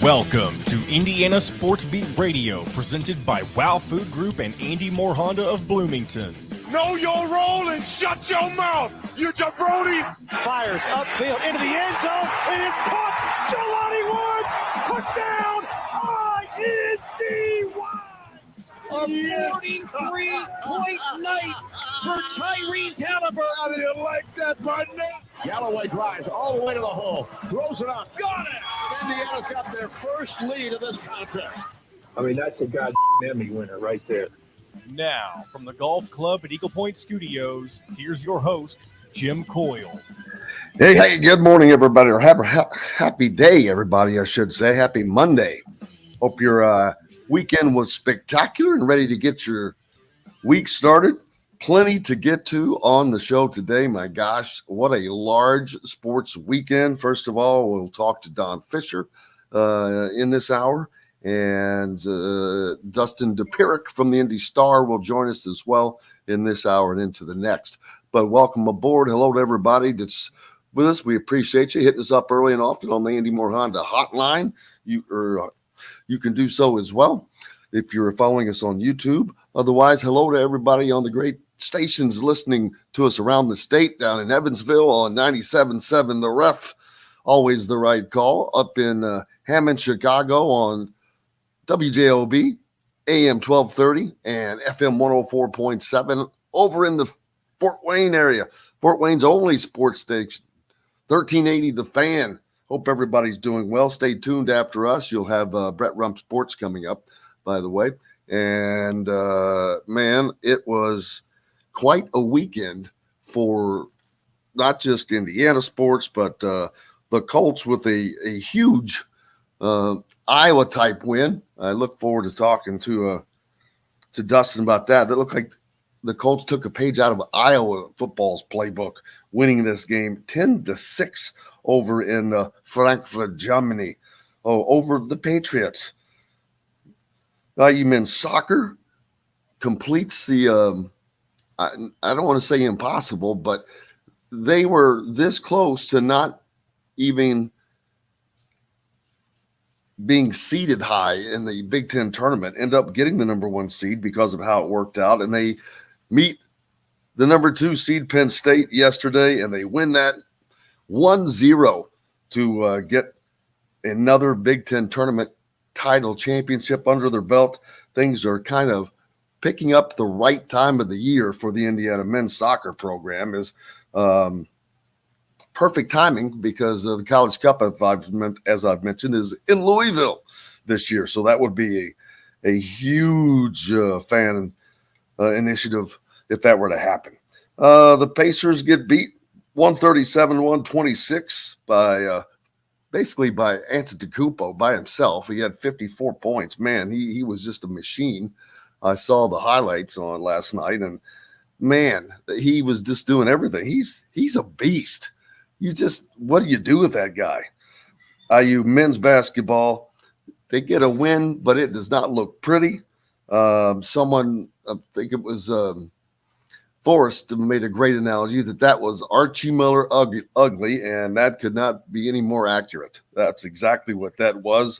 Welcome to Indiana Sports Beat Radio, presented by Wow Food Group and Andy Moore Honda of Bloomington. Know your role and shut your mouth, you jabroni! Fires upfield into the end zone, and it's caught. Jelani Woods, touchdown! INDY! A 43-point night for Tyrese Halliburton. How do you like that, partner? Galloway drives all the way to the hole, throws it off, got it! And Indiana's got their first lead of this contest. I mean, that's a goddamn Emmy winner right there. Now, from the Golf Club at Eagle Point Studios, here's your host, Jim Coyle. Hey, good morning, everybody, or happy day, everybody, I should say. Happy Monday. Hope your weekend was spectacular and ready to get your week started. Plenty to get to on the show today. My gosh, what a large sports weekend. First of all, we'll talk to Don Fischer in this hour. And Dustin Dopirak from the Indy Star will join us as well in this hour and into the next. But welcome aboard. Hello to everybody that's with us. We appreciate you hitting us up early and often on the Andy Moore Honda hotline. You can do so as well if you're following us on YouTube. Otherwise, hello to everybody on the great stations listening to us around the state, down in Evansville on 97.7 The Ref, always the right call, up in Hammond, Chicago on WJOB, AM 1230 and FM 104.7 over in the Fort Wayne area. Fort Wayne's only sports station, 1380 The Fan. Hope everybody's doing well. Stay tuned after us. You'll have Brett Rump Sports coming up, by the way. And, man, it was quite a weekend for not just Indiana sports, but the Colts with a huge Iowa-type win. I look forward to talking to Dustin about that. That looked like the Colts took a page out of Iowa football's playbook, winning this game 10-6 over in Frankfurt, Germany, over the Patriots. You men's soccer completes the I don't want to say impossible, but they were this close to not even being seeded high in the Big Ten tournament, end up getting the number one seed because of how it worked out. And they meet the number 2 seed Penn State yesterday, and they win that 1-0 to get another Big Ten tournament title championship under their belt. Things are kind of picking up the right time of the year for the Indiana men's soccer program. Is perfect timing because the College Cup, as I've mentioned, is in Louisville this year. So that would be a huge fan initiative if that were to happen. The Pacers get beat 137-126 by basically by Antetokounmpo by himself. He had 54 points. Man, he was just a machine. I saw the highlights on last night, and man, he was just doing everything. He's a beast. What do you do with that guy? IU men's basketball, they get a win, but it does not look pretty. Someone, I think it was Forrest, made a great analogy that was Archie Miller ugly, and that could not be any more accurate. That's exactly what that was.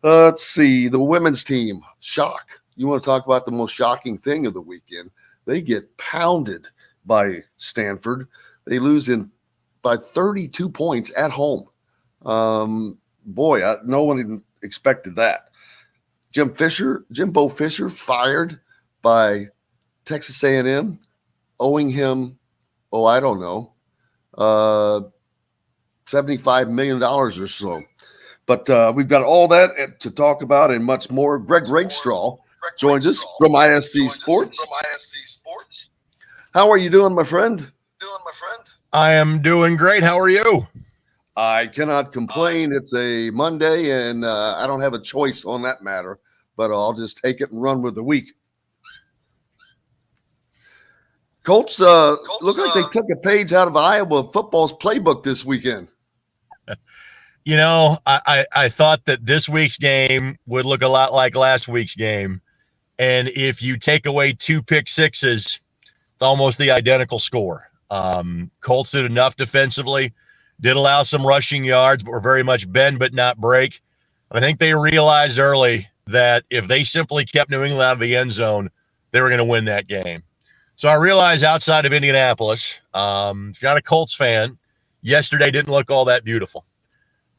Let's see, the women's team, shock. You want to talk about the most shocking thing of the weekend? They get pounded by Stanford. They lose by 32 points at home. No one even expected that. Jimbo Fischer fired by Texas A&M, owing him, $75 million or so. But we've got all that to talk about and much more. Greg Rakestraw joins us from ISC Sports. How are you doing, my friend? I am doing great. How are you? I cannot complain. It's a Monday, and I don't have a choice on that matter, but I'll just take it and run with the week. Colts look like they took a page out of Iowa football's playbook this weekend. You know, I thought that this week's game would look a lot like last week's game. And if you take away 2 pick sixes, it's almost the identical score. Colts did enough defensively, did allow some rushing yards, but were very much bend but not break. I think they realized early that if they simply kept New England out of the end zone, they were going to win that game. So I realize outside of Indianapolis, if you're not a Colts fan, yesterday didn't look all that beautiful.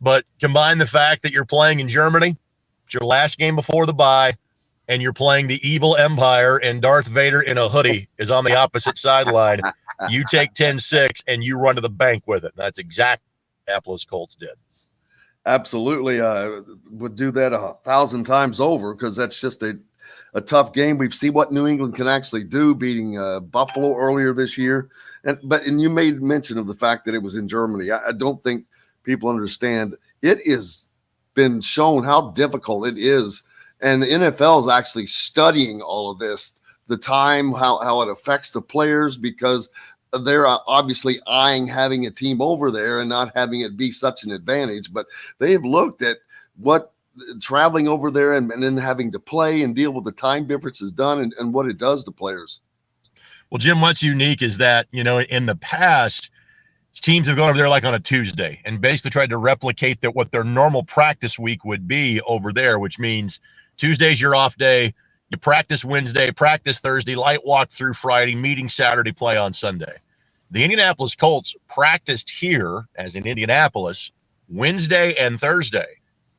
But combine the fact that you're playing in Germany, it's your last game before the bye, and you're playing the evil empire, and Darth Vader in a hoodie is on the opposite sideline. You take 10-6 and you run to the bank with it. That's exactly what the Indianapolis Colts did. Absolutely. Would do that 1,000 times over because that's just a tough game. We've seen what New England can actually do, beating Buffalo earlier this year. And you made mention of the fact that it was in Germany. I don't think people understand. It has been shown how difficult it is. And the NFL is actually studying all of this, the time, how it affects the players, because they're obviously eyeing having a team over there and not having it be such an advantage. But they've looked at what traveling over there and then having to play and deal with the time difference has done and what it does to players. Well, Jim, what's unique is that, in the past, teams have gone over there like on a Tuesday and basically tried to replicate that what their normal practice week would be over there, which means Tuesday's your off day. You practice Wednesday, practice Thursday, light walk through Friday, meeting Saturday, play on Sunday. The Indianapolis Colts practiced here, as in Indianapolis, Wednesday and Thursday.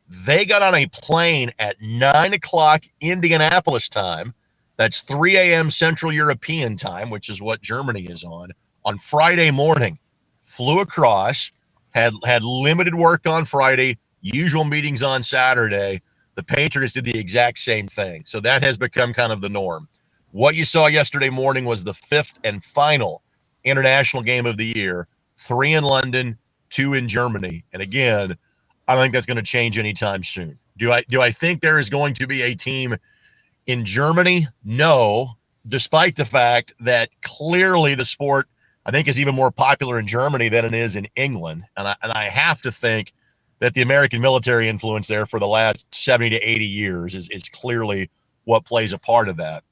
They got on a plane at 9 o'clock Indianapolis time. That's 3 a.m. Central European time, which is what Germany is on Friday morning. Flew across, had limited work on Friday, usual meetings on Saturday. The Patriots did the exact same thing. So that has become kind of the norm. What you saw yesterday morning was the fifth and final international game of the year, 3 in London, 2 in Germany. And again, I don't think that's going to change anytime soon. Do I think there is going to be a team in Germany? No, despite the fact that clearly the sport, I think, is even more popular in Germany than it is in England. And I have to think that the American military influence there for the last 70 to 80 years is clearly what plays a part of that.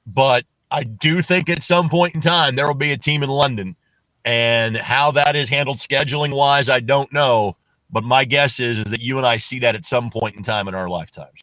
But I do think at some point in time there will be a team in London. And how that is handled scheduling-wise, I don't know. But my guess is that you and I see that at some point in time in our lifetimes.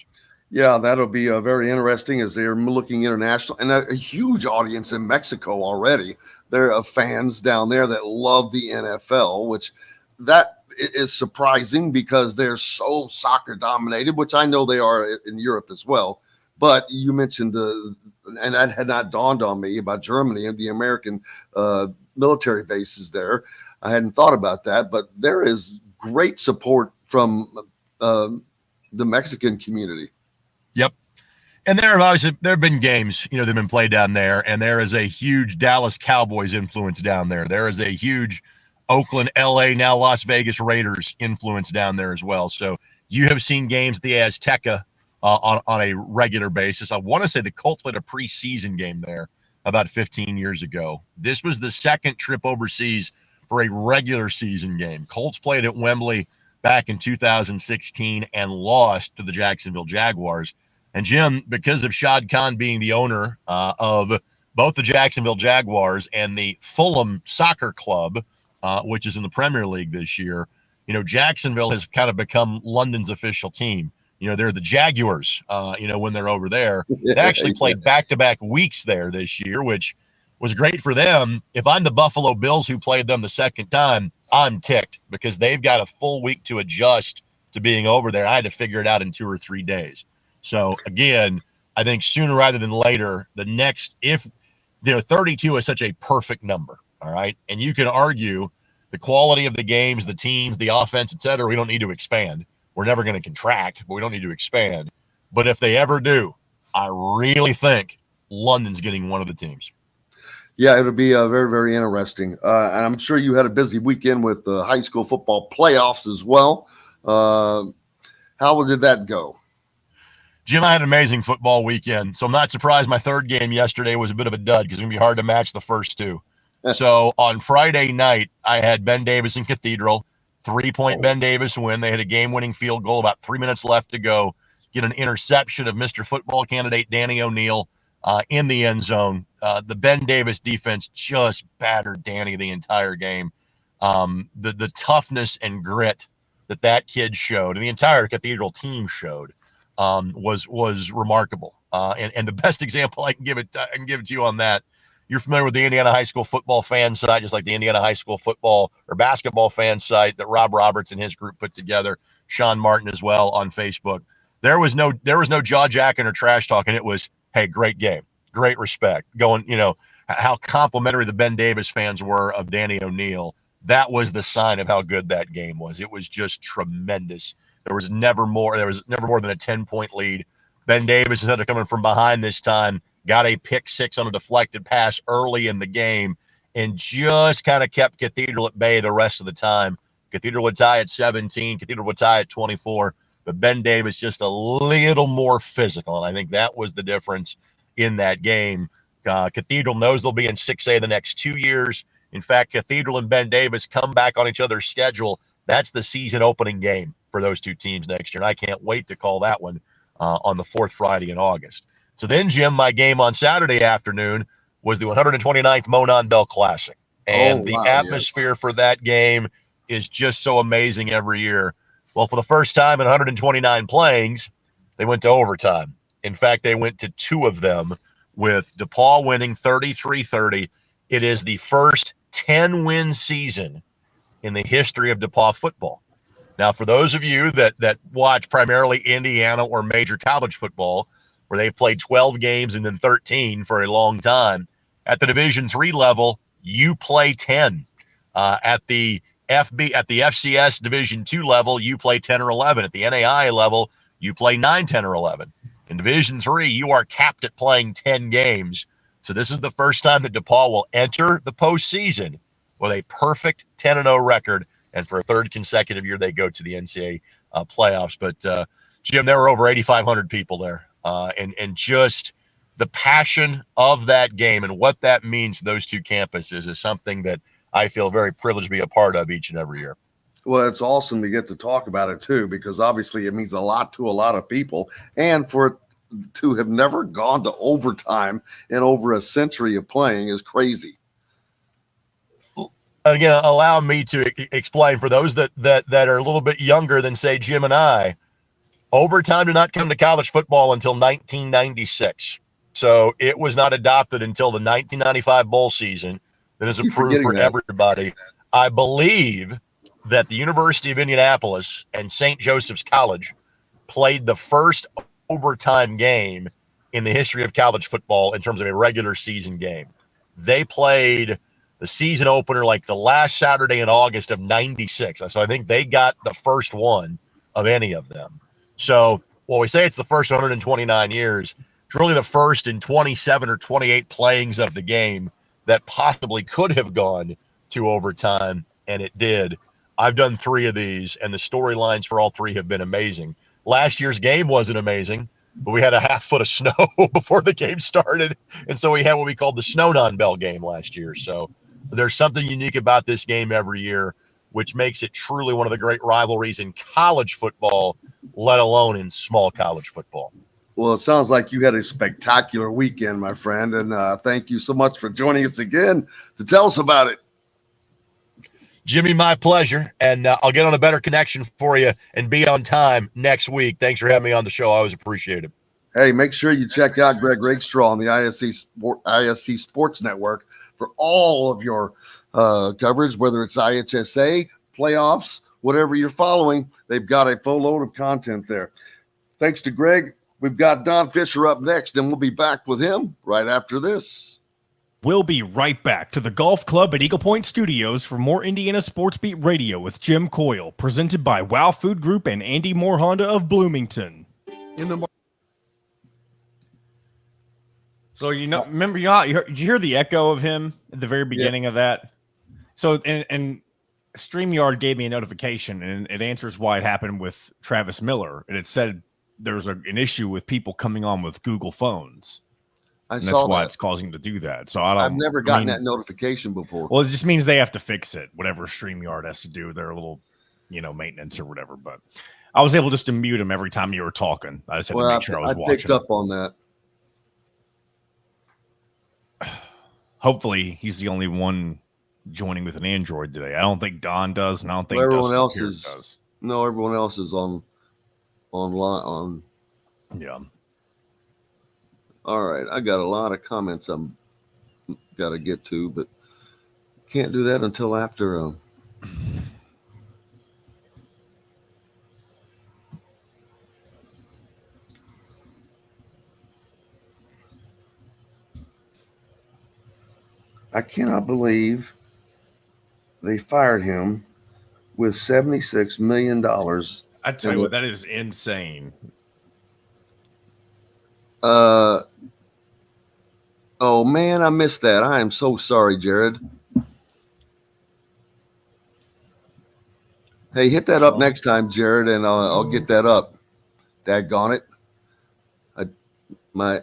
Yeah, that'll be very interesting as they're looking international, and a huge audience in Mexico already. There are fans down there that love the NFL, which that is surprising because they're so soccer dominated, which I know they are in Europe as well. But you mentioned and that had not dawned on me about Germany and the American military bases there. I hadn't thought about that, but there is great support from the Mexican community. Yep. And there have been games, that have been played down there, and there is a huge Dallas Cowboys influence down there. There is a huge Oakland, LA, now Las Vegas Raiders influence down there as well. So you have seen games at the Azteca on a regular basis. I want to say the Colts played a preseason game there about 15 years ago. This was the second trip overseas for a regular season game. Colts played at Wembley back in 2016 and lost to the Jacksonville Jaguars. And Jim, because of Shad Khan being the owner of both the Jacksonville Jaguars and the Fulham Soccer Club, which is in the Premier League this year, Jacksonville has kind of become London's official team. They're the Jaguars, when they're over there. They actually played back-to-back weeks there this year, which was great for them. If I'm the Buffalo Bills who played them the second time, I'm ticked because they've got a full week to adjust to being over there. I had to figure it out in 2 or 3 days. So, again, I think sooner rather than later, 32 is such a perfect number, all right? And you can argue the quality of the games, the teams, the offense, et cetera, we don't need to expand. We're never going to contract, but we don't need to expand. But if they ever do, I really think London's getting one of the teams. Yeah, it'll be very, very interesting. And I'm sure you had a busy weekend with the high school football playoffs as well. How did that go? Jim, I had an amazing football weekend, so I'm not surprised my third game yesterday was a bit of a dud because it's going to be hard to match the first two. So on Friday night, I had Ben Davis and Cathedral, 3-point Ben Davis win. They had a game-winning field goal, about 3 minutes left to go, get an interception of Mr. Football candidate Danny O'Neill in the end zone. The Ben Davis defense just battered Danny the entire game. The toughness and grit that kid showed, and the entire Cathedral team showed, was remarkable. And the best example I can give it to you on that. You're familiar with the Indiana high school football fan site, just like the Indiana high school football or basketball fan site that Rob Roberts and his group put together. Sean Martin as well on Facebook. There was no jaw jacking or trash talking. It was, hey, great game, great respect. Going, how complimentary the Ben Davis fans were of Danny O'Neal. That was the sign of how good that game was. It was just tremendous. There was never more than a 10-point lead. Ben Davis, instead of coming from behind this time, got a pick six on a deflected pass early in the game and just kind of kept Cathedral at bay the rest of the time. Cathedral would tie at 17. Cathedral would tie at 24. But Ben Davis just a little more physical, and I think that was the difference in that game. Cathedral knows they'll be in 6A the next 2 years. In fact, Cathedral and Ben Davis come back on each other's schedule. That's the season opening game for those two teams next year, and I can't wait to call that one on the fourth Friday in August. So then, Jim, my game on Saturday afternoon was the 129th Monon Bell Classic, and the atmosphere for that game is just so amazing every year. Well, for the first time in 129 playings, they went to overtime. In fact, they went to two of them, with DePaul winning 33-30. It is the first 10-win season in the history of DePaul football. Now, for those of you that watch primarily Indiana or major college football, where they've played 12 games and then 13 for a long time, at the Division III level, you play 10. At the FCS Division II level, you play 10 or 11. At the NAIA level, you play 9, 10, or 11. In Division III, you are capped at playing 10 games. So this is the first time that DePaul will enter the postseason with a perfect 10-0 record, and for a third consecutive year, they go to the NCAA playoffs. But, Jim, there were over 8,500 people there, and just the passion of that game and what that means to those two campuses is something that I feel very privileged to be a part of each and every year. Well, it's awesome to get to talk about it, too, because obviously it means a lot to a lot of people. And for it to have never gone to overtime in over a century of playing is crazy. Again, allow me to explain for those that are a little bit younger than, say, Jim and I. Overtime did not come to college football until 1996. So it was not adopted until the 1995 bowl season. That is approved for everybody. I believe that the University of Indianapolis and St. Joseph's College played the first overtime game in the history of college football in terms of a regular season game. They played the season opener like the last Saturday in August of 96. So I think they got the first one of any of them. So while we say it's the first 129 years, it's really the first in 27 or 28 playings of the game that possibly could have gone to overtime, and it did. I've done 3 of these, and the storylines for all 3 have been amazing. Last year's game wasn't amazing, but we had a half foot of snow before the game started, and so we had what we called the Snow Non-Bell game last year. So there's something unique about this game every year, which makes it truly one of the great rivalries in college football, let alone in small college football. Well, it sounds like you had a spectacular weekend, my friend, and thank you so much for joining us again to tell us about it. Jimmy, my pleasure, and I'll get on a better connection for you and be on time next week. Thanks for having me on the show. I always appreciate it. Hey, make sure you check out Greg Rakestraw on the ISC Sports Network for all of your coverage, whether it's IHSA, playoffs, whatever you're following. They've got a full load of content there. Thanks to Greg. We've got Don Fischer up next, and we'll be back with him right after this. We'll be right back to the Golf Club at Eagle Point Studios for more Indiana Sports Beat Radio with Jim Coyle, presented by Wow Food Group and Andy Moore Honda of Bloomington. So, remember, did you hear the echo of him at the very beginning of that? So, and StreamYard gave me a notification, and it answers why it happened with Travis Miller. And it said there's an issue with people coming on with Google phones. That's why it's causing to do that. So I've never gotten that notification before. Well, it just means they have to fix it, whatever StreamYard has to do, their little, maintenance or whatever. But I was able just to mute him every time you were talking. I just had to make sure I was watching. I picked up on that. Hopefully he's the only one joining with an Android today. I don't think Don does, and I don't think everyone Dustin else does. No, everyone else is online. Yeah. All right, I got a lot of comments I'm got to get to, but can't do that until after. I cannot believe they fired him with $76 million. I tell you what, that is insane. Oh man, I missed that. I am so sorry, Jared. Hey, hit that up next time, Jared, and I'll get that up. Daggone it. My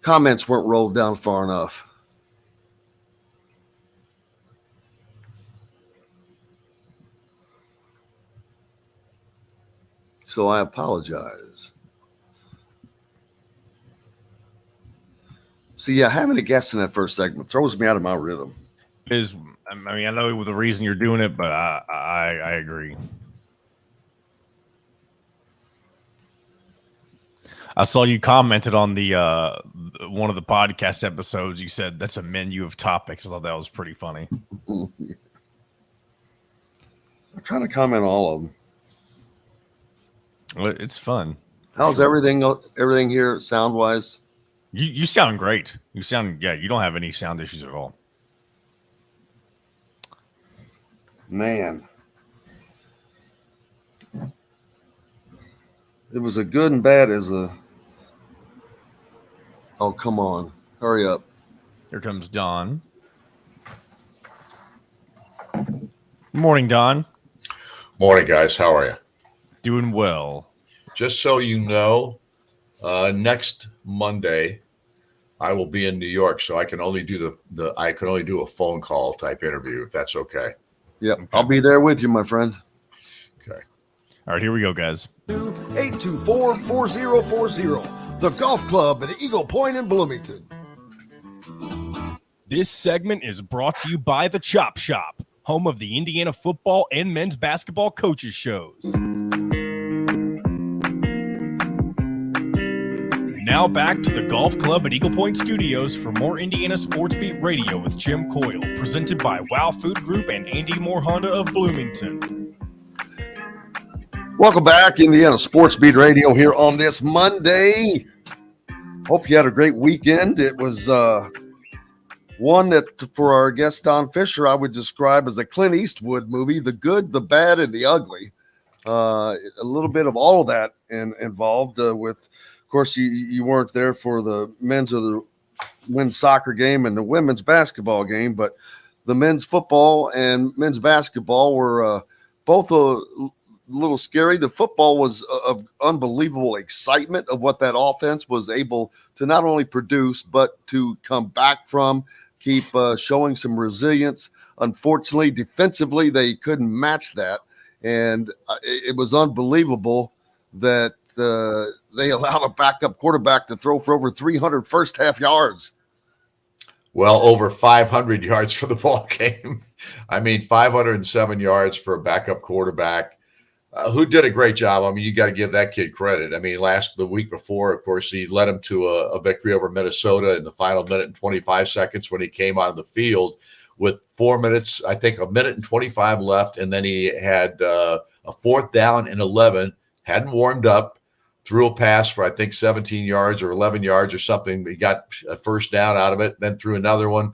comments weren't rolled down far enough. So I apologize. See, yeah, having a guest in that first segment throws me out of my rhythm. I mean, I know the reason you're doing it, but I agree. I saw you commented on the one of the podcast episodes. You said that's a menu of topics. I thought that was pretty funny. I'm trying to comment on all of them. Well, it's fun. How's everything here sound wise? You sound great. You don't have any sound issues at all. Man. It was a good and bad as a. Oh, come on. Hurry up. Here comes Don. Morning, Don. Morning, guys. How are you? Doing well. Just so you know, next Monday I will be in New York, so I can only do I can only do a phone call type interview, if that's okay. Yep, okay. I'll be there with you, my friend. Okay. All right, here we go, guys. 824-4040, the golf club at Eagle Point in Bloomington. This segment is brought to you by the Chop Shop, home of the Indiana football and men's basketball coaches shows. Now back to the golf club at Eagle Point Studios for more Indiana Sports Beat Radio with Jim Coyle, presented by Wow Food Group and Andy Moore Honda of Bloomington. Welcome back, Indiana Sports Beat Radio here on this Monday. Hope you had a great weekend. It was one that, for our guest Don Fischer, I would describe as a Clint Eastwood movie: the good, the bad, and the ugly. A little bit of all of that involved with. Of course, you weren't there for the men's or the women's soccer game and the women's basketball game, but the men's football and men's basketball were both a little scary. The football was of unbelievable excitement of what that offense was able to not only produce, but to come back from, keep showing some resilience. Unfortunately, defensively, they couldn't match that. And it was unbelievable that they allowed a backup quarterback to throw for over 300 first half yards. Well, over 500 yards for the ball game. I mean, 507 yards for a backup quarterback who did a great job. I mean, you got to give that kid credit. I mean, the week before, of course, he led them to a victory over Minnesota in the final minute and 25 seconds when he came on the field with 4 minutes, I think a minute and 25 left. And then he had a 4th down and 11, hadn't warmed up, threw a pass for, I think, 17 yards or 11 yards or something. He got a first down out of it, then threw another one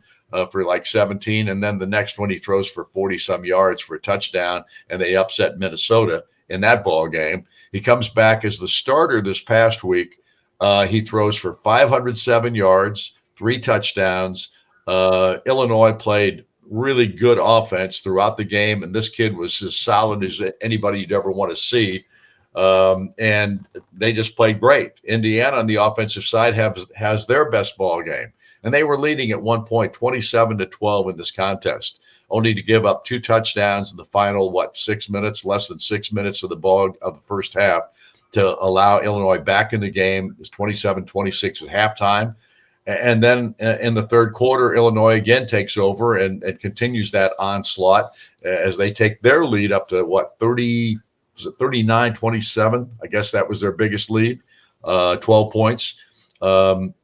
for like 17. And then the next one he throws for 40-some yards for a touchdown, and they upset Minnesota in that ball game. He comes back as the starter this past week. He throws for 507 yards, 3 touchdowns. Illinois played really good offense throughout the game, and this kid was as solid as anybody you'd ever want to see. And they just played great. Indiana on the offensive side has their best ball game, and they were leading at one point 27-12 in this contest, only to give up 2 touchdowns in the final, less than 6 minutes of the first half to allow Illinois back in the game. It was 27-26 at halftime. And then in the third quarter, Illinois again takes over and continues that onslaught as they take their lead up to 39-27? I guess that was their biggest lead, 12 points. And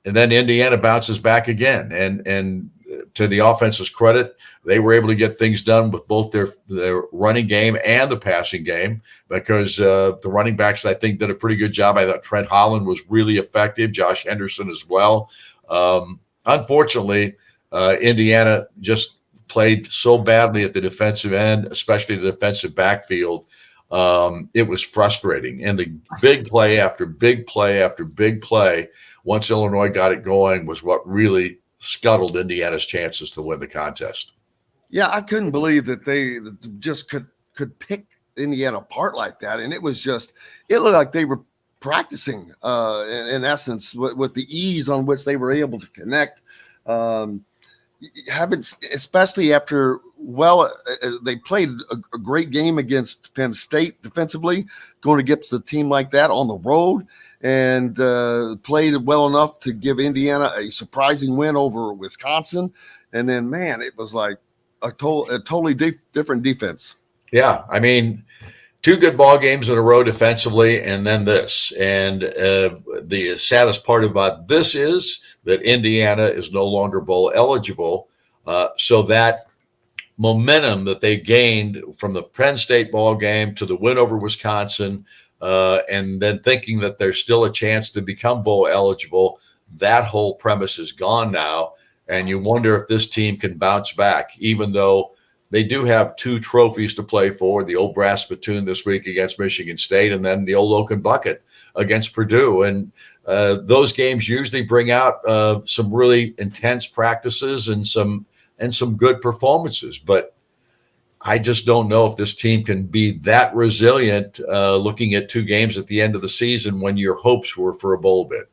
then Indiana bounces back again. And to the offense's credit, they were able to get things done with both their running game and the passing game, because the running backs, I think, did a pretty good job. I thought Trent Holland was really effective, Josh Henderson as well. Unfortunately, Indiana just played so badly at the defensive end, especially the defensive backfield. It was frustrating. And the big play after big play after big play, once Illinois got it going, was what really scuttled Indiana's chances to win the contest. Yeah, I couldn't believe that they just could pick Indiana apart like that. And it was just, it looked like they were practicing in essence with the ease on which they were able to connect. Especially after, they played a great game against Penn State defensively, going against a team like that on the road, and played well enough to give Indiana a surprising win over Wisconsin. And then, man, it was like a totally different defense. Yeah, I mean, two good ball games in a row defensively, and then this. And the saddest part about this is that Indiana is no longer bowl eligible. So that momentum that they gained from the Penn State ball game to the win over Wisconsin, and then thinking that there's still a chance to become bowl eligible, that whole premise is gone now. And you wonder if this team can bounce back, even though they do have two trophies to play for, the old brass spittoon this week against Michigan State, and then the old Oaken bucket against Purdue. And those games usually bring out some really intense practices and some good performances. But I just don't know if this team can be that resilient looking at two games at the end of the season when your hopes were for a bowl bid.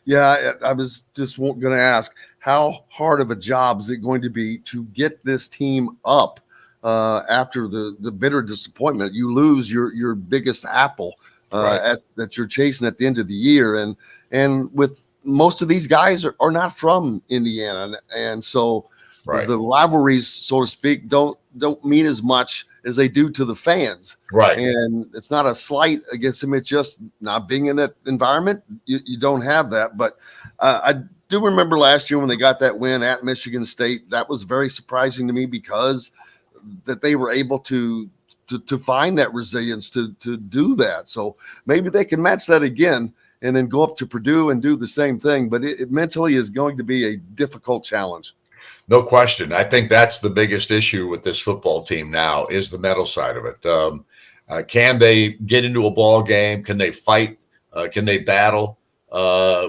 Yeah, I was just going to ask, how hard of a job is it going to be to get this team up after the bitter disappointment? You lose your biggest apple that you're chasing at the end of the year. And with most of these guys are not from Indiana. And so the rivalries, so to speak, don't mean as much as they do to the fans. Right. And it's not a slight against them. It's just not being in that environment. You don't have that. But I do remember last year when they got that win at Michigan State. That was very surprising to me, because that they were able to find that resilience to do that. So maybe they can match that again and then go up to Purdue and do the same thing. But it mentally is going to be a difficult challenge. No question. I think that's the biggest issue with this football team now, is the mental side of it. Can they get into a ball game? Can they fight? Can they battle?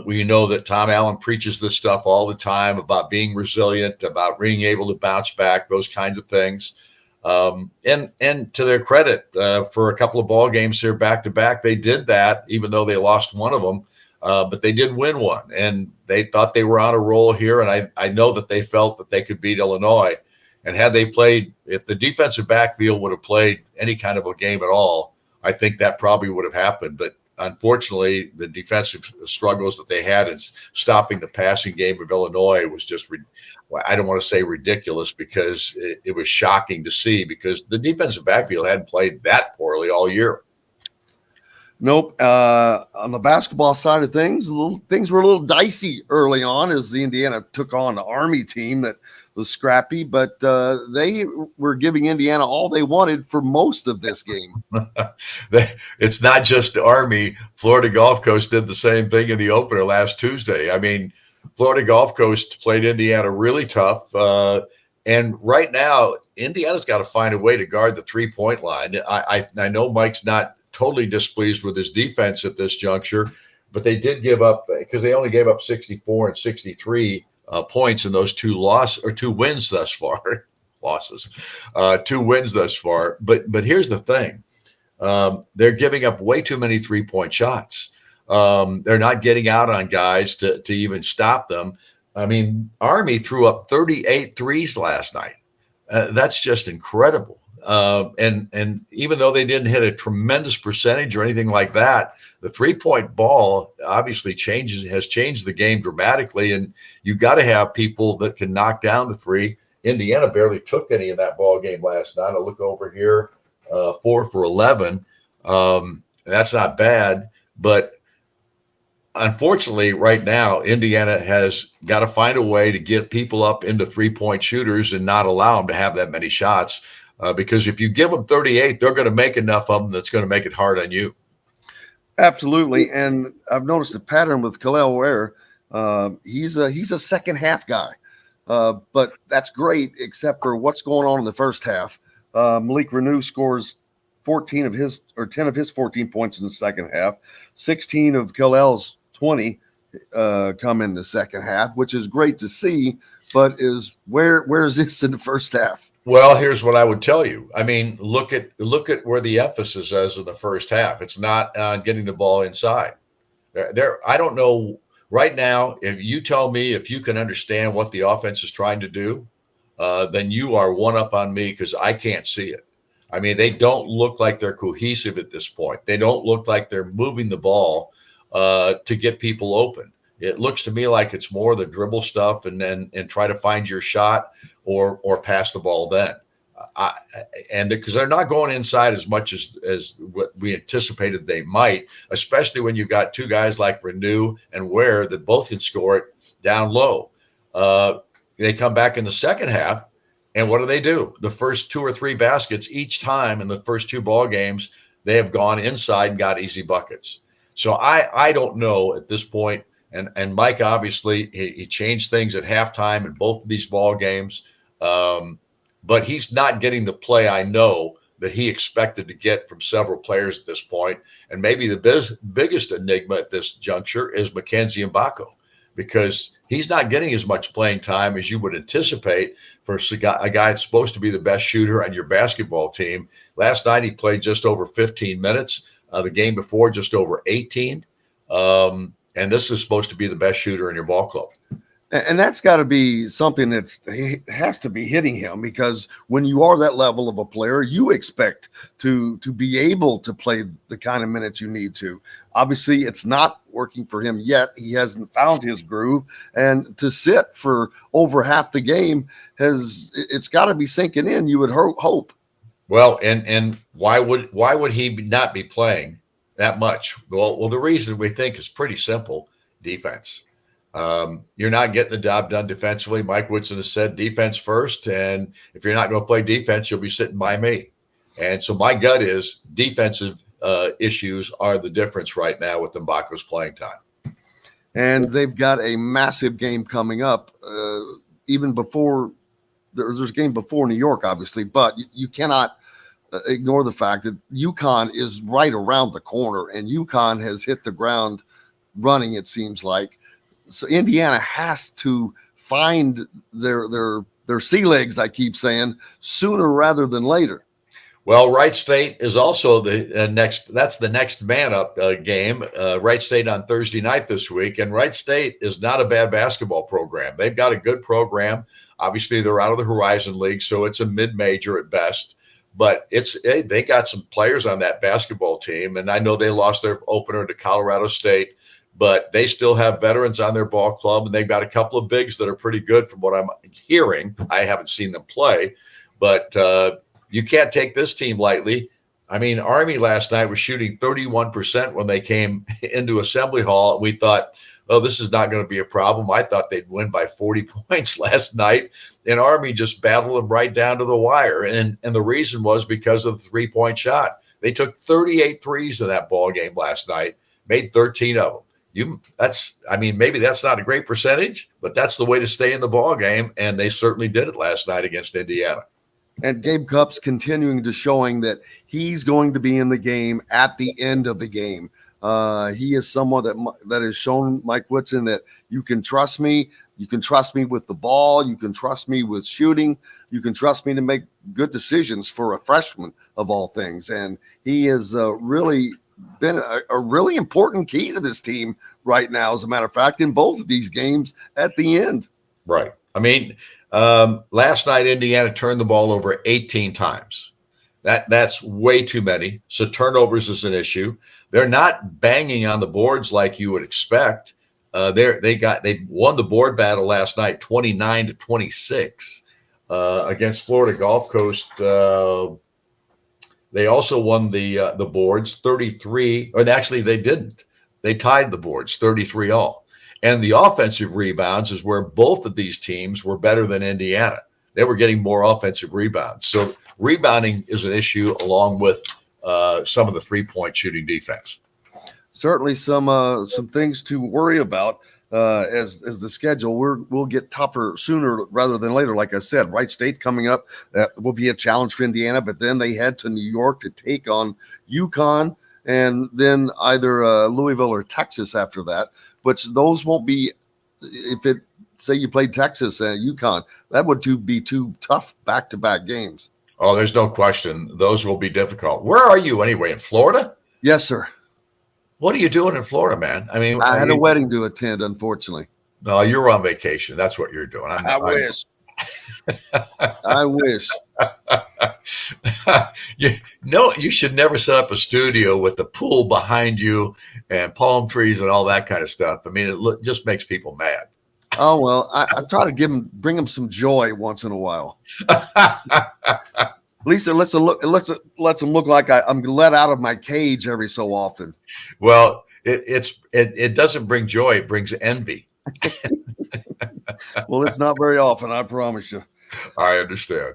We know that Tom Allen preaches this stuff all the time about being resilient, about being able to bounce back, those kinds of things. And to their credit, for a couple of ball games here back to back, they did that, even though they lost one of them. But they did win one, and they thought they were on a roll here. And I know that they felt that they could beat Illinois. And had they played, if the defensive backfield would have played any kind of a game at all, I think that probably would have happened. But unfortunately, the defensive struggles that they had in stopping the passing game of Illinois was just, I don't want to say ridiculous, because it was shocking to see, because the defensive backfield hadn't played that poorly all year. Nope. On the basketball side of things, things were a little dicey early on as the Indiana took on the Army team that was scrappy, but they were giving Indiana all they wanted for most of this game. It's not just the Army. Florida Gulf Coast did the same thing in the opener last Tuesday. I mean, Florida Gulf Coast played Indiana really tough. And right now, Indiana's got to find a way to guard the three-point line. I know Mike's not totally displeased with his defense at this juncture, but they did give up, because they only gave up 64 and 63 points in those two wins thus far. Losses, 2 wins thus far. But here's the thing: they're giving up way too many 3-point shots. They're not getting out on guys to even stop them. I mean, Army threw up 38 threes last night. That's just incredible. And even though they didn't hit a tremendous percentage or anything like that, the 3-point ball obviously has changed the game dramatically. And you've got to have people that can knock down the three. Indiana barely took any in that ball game last night. I look over here, 4 for 11. That's not bad, but unfortunately, right now, Indiana has got to find a way to get people up into 3-point shooters and not allow them to have that many shots. Because if you give them 38, they're going to make enough of them that's going to make it hard on you. Absolutely. And I've noticed a pattern with Khalil Ware. He's a second half guy. But that's great, except for what's going on in the first half. Malik Renew scores 10 of his 14 points in the second half. 16 of Khalil's 20 come in the second half, which is great to see. But where is this in the first half? Well, here's what I would tell you. I mean, look at where the emphasis is in the first half. It's not getting the ball inside. I don't know right now. If you tell me if you can understand what the offense is trying to do, then you are one up on me because I can't see it. I mean, they don't look like they're cohesive at this point. They don't look like they're moving the ball to get people open. It looks to me like it's more the dribble stuff and try to find your shot or pass the ball then. And because they're not going inside as much as what we anticipated they might, especially when you've got two guys like Renew and Ware that both can score it down low. They come back in the second half, and what do? The first 2 or 3 baskets each time in the first 2 ball games, they have gone inside and got easy buckets. So I don't know at this point. And Mike, obviously, he changed things at halftime in both of these ball games. But he's not getting the play I know that he expected to get from several players at this point. And maybe the biggest enigma at this juncture is Mackenzie Mbako, because he's not getting as much playing time as you would anticipate for a guy that's supposed to be the best shooter on your basketball team. Last night, he played just over 15 minutes. The game before, just over 18. And this is supposed to be the best shooter in your ball club. And that's got to be something has to be hitting him, because when you are that level of a player, you expect to be able to play the kind of minutes you need to. Obviously, it's not working for him yet. He hasn't found his groove, and to sit for over half the game it's got to be sinking in. You would hope. Well, and why would he not be playing that much? Well, the reason we think is pretty simple: defense. You're not getting the job done defensively. Mike Woodson has said defense first, and if you're not going to play defense, you'll be sitting by me. And so my gut is defensive issues are the difference right now with Mbako's playing time. And they've got a massive game coming up. Even before there's a game before New York, obviously, but you cannot ignore the fact that UConn is right around the corner, and UConn has hit the ground running, it seems like. So Indiana has to find their sea legs, I keep saying, sooner rather than later. Well, Wright State is also the next. That's the next man up game. Wright State on Thursday night this week, and Wright State is not a bad basketball program. They've got a good program. Obviously, they're out of the Horizon League, so it's a mid-major at best. But they got some players on that basketball team, and I know they lost their opener to Colorado State, but they still have veterans on their ball club, and they've got a couple of bigs that are pretty good from what I'm hearing. I haven't seen them play, but you can't take this team lightly. I mean, Army last night was shooting 31% when they came into Assembly Hall. We thought, oh, this is not going to be a problem. I thought they'd win by 40 points last night, and Army just battled them right down to the wire. And the reason was because of the three-point shot. They took 38 threes in that ball game last night, made 13 of them. Maybe that's not a great percentage, but that's the way to stay in the ball game, and they certainly did it last night against Indiana. And Gabe Cup's continuing to showing that he's going to be in the game at the end of the game. He is someone that has shown Mike Woodson that you can trust me. You can trust me with the ball. You can trust me with shooting. You can trust me to make good decisions for a freshman of all things. And he has really been a really important key to this team right now, as a matter of fact, in both of these games at the end. Right. I mean, last night, Indiana turned the ball over 18 times. That's way too many. So turnovers is an issue. They're not banging on the boards like you would expect. They won the board battle last night, 29-26 against Florida Gulf Coast. They also won the boards 33, or actually they didn't. They tied the boards 33 all. And the offensive rebounds is where both of these teams were better than Indiana. They were getting more offensive rebounds. So rebounding is an issue along with some of the three-point shooting defense. Certainly some things to worry about as the schedule will get tougher sooner rather than later. Like I said, Wright State coming up, that will be a challenge for Indiana, but then they head to New York to take on UConn and then either Louisville or Texas after that. But those won't be, say you played Texas and UConn, that would be two tough back-to-back games. Oh, there's no question. Those will be difficult. Where are you anyway? In Florida? Yes, sir. What are you doing in Florida, man? I mean, I had a wedding to attend, unfortunately. No, you're on vacation. That's what you're doing. I wish. I wish. You should never set up a studio with the pool behind you and palm trees and all that kind of stuff. I mean, it just makes people mad. Oh, well, I try to bring them some joy once in a while. At least it lets them look like I'm let out of my cage every so often. Well, it doesn't bring joy; it brings envy. Well, it's not very often, I promise you. I understand.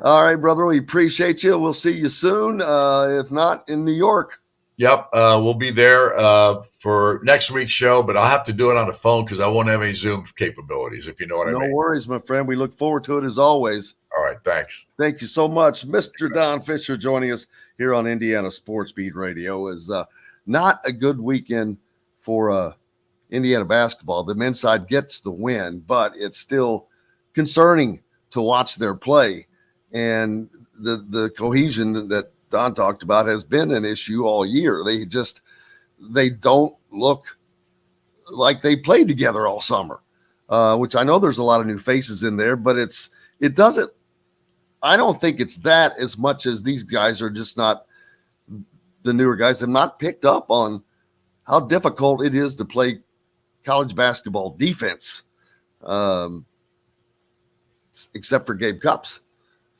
All right, brother. We appreciate you. We'll see you soon. If not, in New York. Yep, we'll be there for next week's show, but I'll have to do it on the phone because I won't have any Zoom capabilities, if you know what I mean. No worries, my friend. We look forward to it as always. All right, thanks. Thank you so much. Mr. Don Fischer joining us here on Indiana Sports Beat Radio. Is not a good weekend for Indiana basketball. The men's side gets the win, but it's still concerning to watch their play. And the cohesion that Don talked about has been an issue all year. They don't look like they played together all summer, which I know there's a lot of new faces in there, but I don't think it's that as much as these guys are just not, the newer guys have not picked up on how difficult it is to play college basketball defense, except for Gabe Cupps.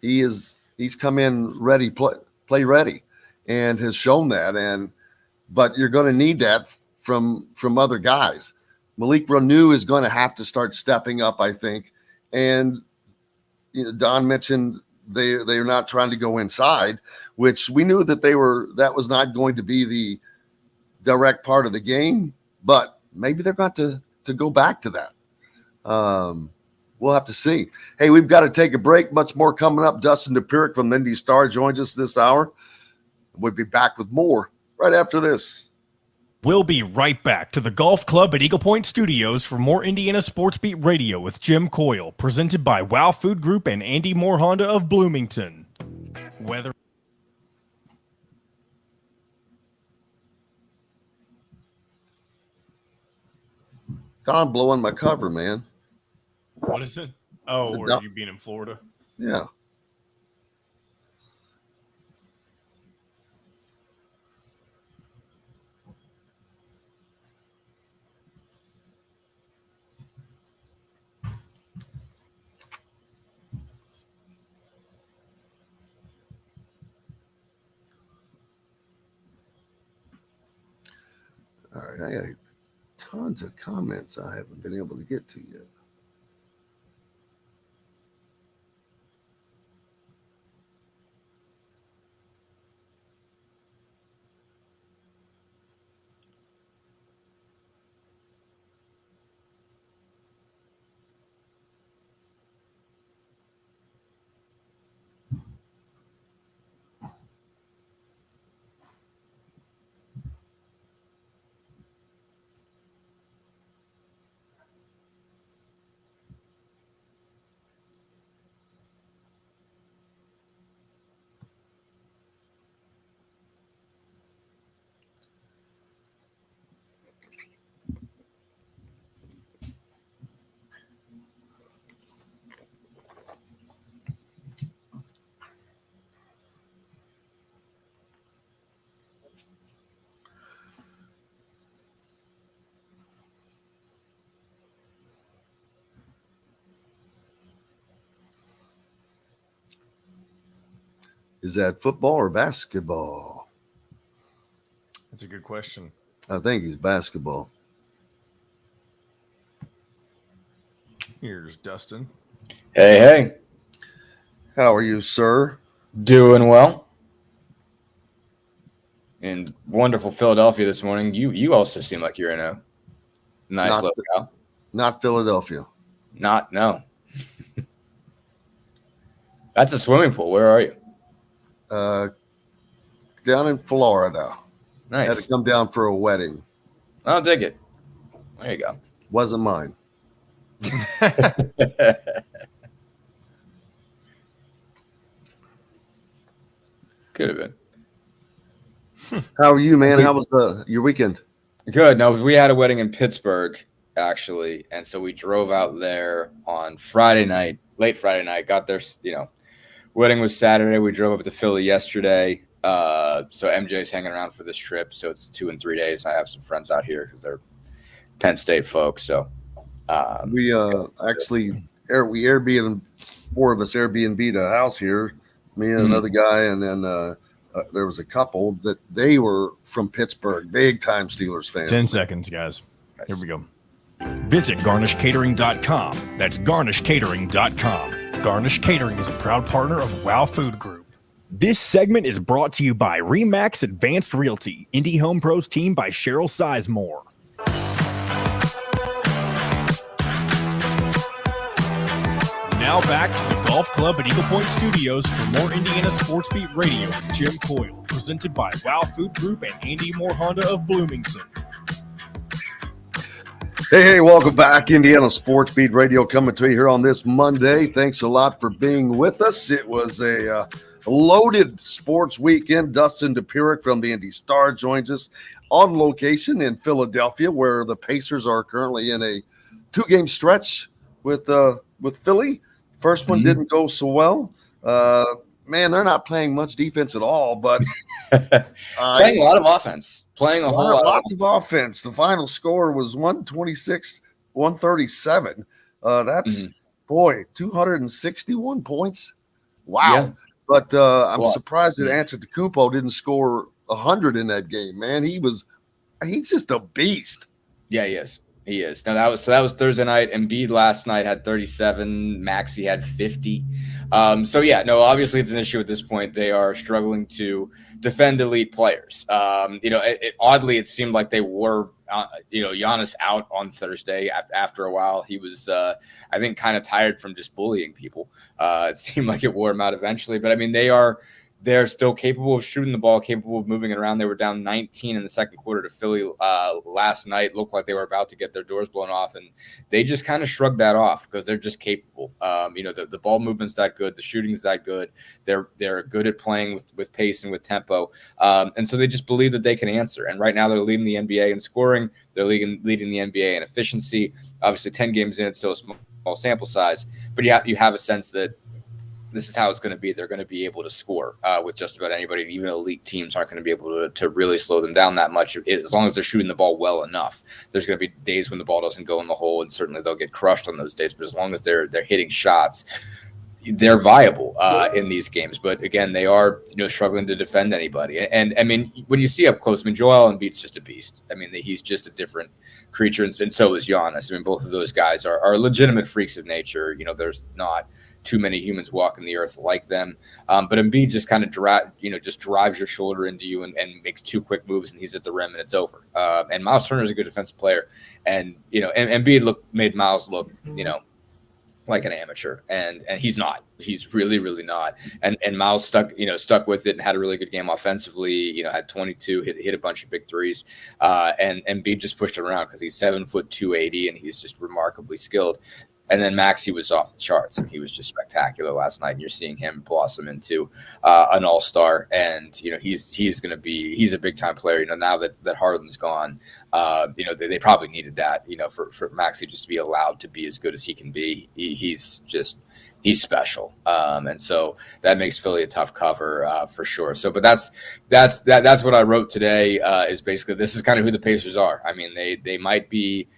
He's come in ready, play ready, and has shown that. But you're going to need that from other guys. Malik Renew is going to have to start stepping up, I think. And Don mentioned they're not trying to go inside, which we knew that was not going to be the direct part of the game, but maybe they're going to go back to that. We'll have to see. Hey, we've got to take a break. Much more coming up. Dustin Dopirak from the Indy Star joins us this hour. We'll be back with more right after this. We'll be right back to the Golf Club at Eagle Point Studios for more Indiana Sports Beat Radio with Jim Coyle, presented by Wow Food Group and Andy Moore Honda of Bloomington. Don blowing my cover, man. What is it? Oh, where you being in Florida? Yeah. All right, I got tons of comments I haven't been able to get to yet. Is that football or basketball? That's a good question. I think he's basketball. Here's Dustin. Hey. How are you, sir? Doing well. In wonderful Philadelphia this morning. You also seem like you're in a nice locale. Not Philadelphia. No. That's a swimming pool. Where are you? Down in Florida. Nice. Had to come down for a wedding. I'll dig it. There you go. Wasn't mine. Could have been. How are you, man? How was your weekend? Good. No, we had a wedding in Pittsburgh, actually. And so we drove out there on Friday night, late Friday night, got there, wedding was Saturday. We drove up to Philly yesterday. So MJ's hanging around for this trip. So it's 2 and 3 days. I have some friends out here because they're Penn State folks. So we actually we Airbnb, 4 of us Airbnb'd a house here. Me and another guy, and then there was a couple that they were from Pittsburgh, big time Steelers fans. 10 seconds, guys. Here we go. Visit garnishcatering.com. That's garnishcatering.com. Garnish Catering is a proud partner of WOW Food Group. This segment is brought to you by Remax Advanced Realty, Indie Home Pros team by Cheryl Sizemore. Now back to the Golf Club at Eagle Point Studios for more Indiana Sports Beat Radio with Jim Coyle, presented by WOW Food Group and Andy Moore Honda of Bloomington. Hey, welcome back. Indiana Sports Beat Radio coming to you here on this Monday. Thanks a lot for being with us. It was a loaded sports weekend. Dustin Dopirak from the Indy Star joins us on location in Philadelphia, where the Pacers are currently in a 2-game stretch with Philly. First one didn't go so well. Man, they're not playing much defense at all, but playing a lot of offense. Playing a whole lot. Lots of offense. The final score was 126-137. That's, 261 points. Wow. Yeah. But I'm surprised that Antetokounmpo didn't score 100 in that game, man. He's just a beast. Yeah, he is. He is. Now that was Thursday night. Embiid last night had 37. Maxey had 50. Obviously it's an issue at this point. They are struggling to defend elite players. Oddly, it seemed like they were, Giannis out on Thursday. After a while, he was, I think, kind of tired from just bullying people. It seemed like it wore him out eventually. But I mean, they're still capable of shooting the ball, capable of moving it around. They were down 19 in the second quarter to Philly last night. Looked like they were about to get their doors blown off, and they just kind of shrugged that off because they're just capable. The ball movement's that good. The shooting's that good. They're good at playing with pace and with tempo. And so they just believe that they can answer. And right now they're leading the NBA in scoring. They're leading the NBA in efficiency. Obviously, 10 games in, it's still a small sample size. But you have a sense that this is how it's going to be. They're going to be able to score with just about anybody. And even elite teams aren't going to be able to really slow them down that much. As long as they're shooting the ball well enough, there's going to be days when the ball doesn't go in the hole, and certainly they'll get crushed on those days. But as long as they're hitting shots, they're viable in these games. But again, they are struggling to defend anybody. And I mean, when you see up close, I mean, Joel Embiid's just a beast. I mean, he's just a different creature, and so is Giannis. I mean, both of those guys are legitimate freaks of nature. There's not too many humans walking the earth like them. But Embiid just kind of drives your shoulder into you and makes 2 quick moves, and he's at the rim and it's over. And Miles Turner is a good defensive player, and Embiid made Miles look like an amateur, and he's not. He's really, really not. And Miles stuck with it and had a really good game offensively. Had 22, hit a bunch of big threes, and Embiid just pushed it around because he's 7 foot 280, and he's just remarkably skilled. And then Maxey was off the charts, and he was just spectacular last night. And you're seeing him blossom into an all-star, and he's a big-time player. Now that Harden's gone, they probably needed that. For Maxey just to be allowed to be as good as he can be. He's special, and so that makes Philly a tough cover for sure. So, but that's what I wrote today. Is basically this is kind of who the Pacers are. I mean, they might be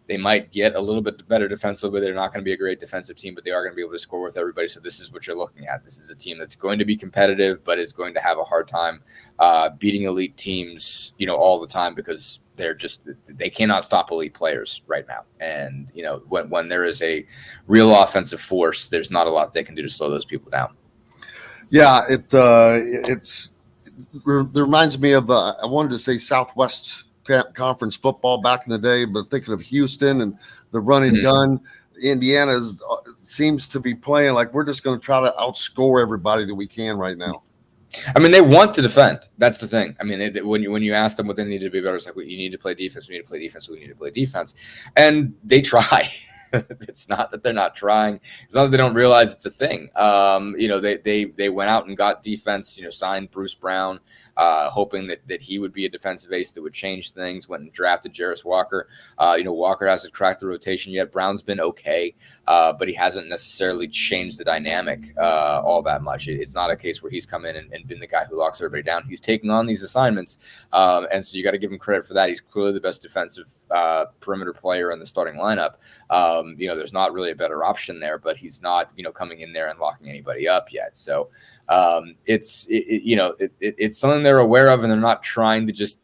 They might get a little bit better defensively. They're not going to be a great defensive team, but they are going to be able to score with everybody. So this is what you're looking at. This is a team that's going to be competitive, but is going to have a hard time beating elite teams, all the time, because they cannot stop elite players right now. And, when there is a real offensive force, there's not a lot they can do to slow those people down. Yeah, it reminds me of, I wanted to say Southwest Conference football back in the day, but thinking of Houston and the run and gun. Indiana seems to be playing like we're just going to try to outscore everybody that we can right now. I mean, they want to defend. That's the thing. I mean, when you ask them what they need to be better, it's like, you need to play defense. We need to play defense. We need to play defense. And they try. It's not that they're not trying. It's not that they don't realize it's a thing. They went out and got defense, signed Bruce Brown, hoping that he would be a defensive ace that would change things. Went and drafted Jarris Walker. Walker hasn't cracked the rotation yet. Brown's been okay, but he hasn't necessarily changed the dynamic all that much. It's not a case where he's come in and been the guy who locks everybody down. He's taking on these assignments, and so you got to give him credit for that. He's clearly the best defensive perimeter player in the starting lineup. There's not really a better option there, but he's not, coming in there and locking anybody up yet. So it's something they're aware of, and they're not trying to just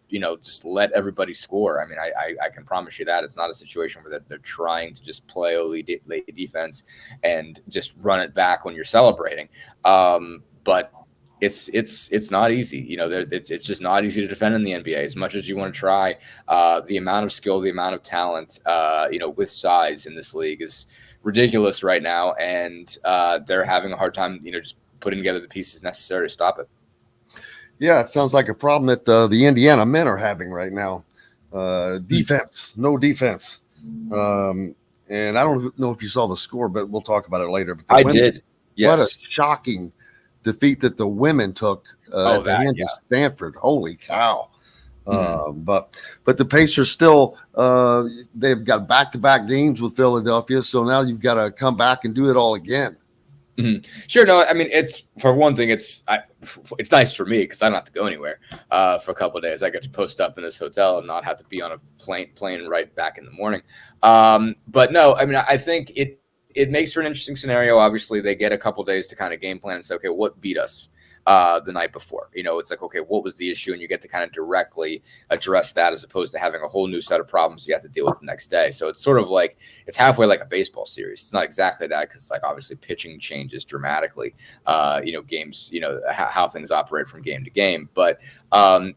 let everybody score. I mean, I can promise you that it's not a situation where they're trying to just play elite defense and just run it back when you're celebrating. But it's not easy. It's just not easy to defend in the NBA as much as you want to try. The amount of skill, the amount of talent, with size in this league is ridiculous right now. And they're having a hard time, just putting together the pieces necessary to stop it. Yeah, it sounds like a problem that the Indiana men are having right now. Defense, no defense. And I don't know if you saw the score, but we'll talk about it later. But I did. Yes. What a shocking defeat that the women took at the hands of Stanford. Holy cow. But the Pacers still, they've got back-to-back games with Philadelphia, so now you've got to come back and do it all again. Sure. No, I mean, it's, for one thing, it's nice for me because I don't have to go anywhere for a couple of days. I get to post up in this hotel and not have to be on a plane right back in the morning. But no, I mean, I think it makes for an interesting scenario. Obviously, they get a couple of days to kind of game plan and say, okay, what beat us the night before? It's like, okay, what was the issue? And you get to kind of directly address that, as opposed to having a whole new set of problems you have to deal with the next day. So it's sort of like, it's halfway like a baseball series. It's not exactly that, because like obviously pitching changes dramatically, games, how things operate from game to game. But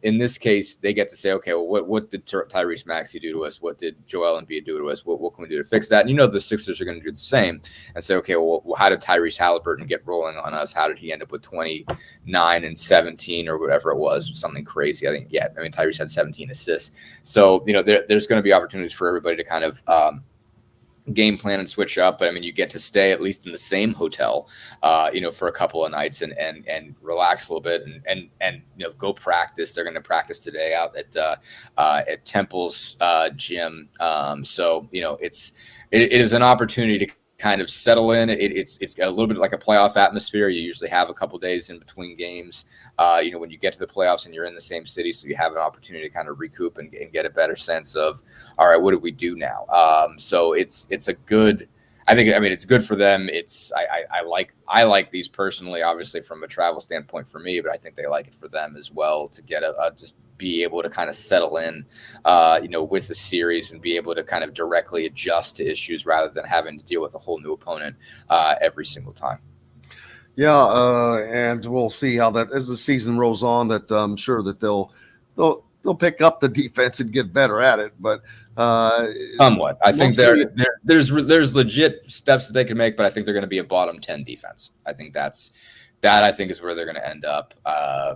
in this case, they get to say, okay, well, what did Tyrese Maxey do to us? What did Joel Embiid do to us? What can we do to fix that? And the Sixers are going to do the same and say, okay, well, how did Tyrese Halliburton get rolling on us? How did he end up with 29 and 17 or whatever it was, something crazy? I think, Tyrese had 17 assists. So, there's going to be opportunities for everybody to kind of game plan and switch up. But I mean, you get to stay at least in the same hotel, for a couple of nights and relax a little bit and go practice. They're going to practice today out at Temple's gym. So, it is an opportunity to kind of settle in. It's a little bit like a playoff atmosphere. You usually have a couple days in between games, when you get to the playoffs and you're in the same city. So you have an opportunity to kind of recoup and get a better sense of, all right, what do we do now? So it's a good, it's good for them. I like these personally, obviously from a travel standpoint for me, but I think they like it for them as well, to get just be able to kind of settle in, with the series and be able to kind of directly adjust to issues rather than having to deal with a whole new opponent every single time. Yeah, and we'll see how that, as the season rolls on, that I'm sure that they'll pick up the defense and get better at it. But somewhat, I think there's legit steps that they can make, but I think they're going to be a bottom 10 defense. I think I think is where they're going to end up.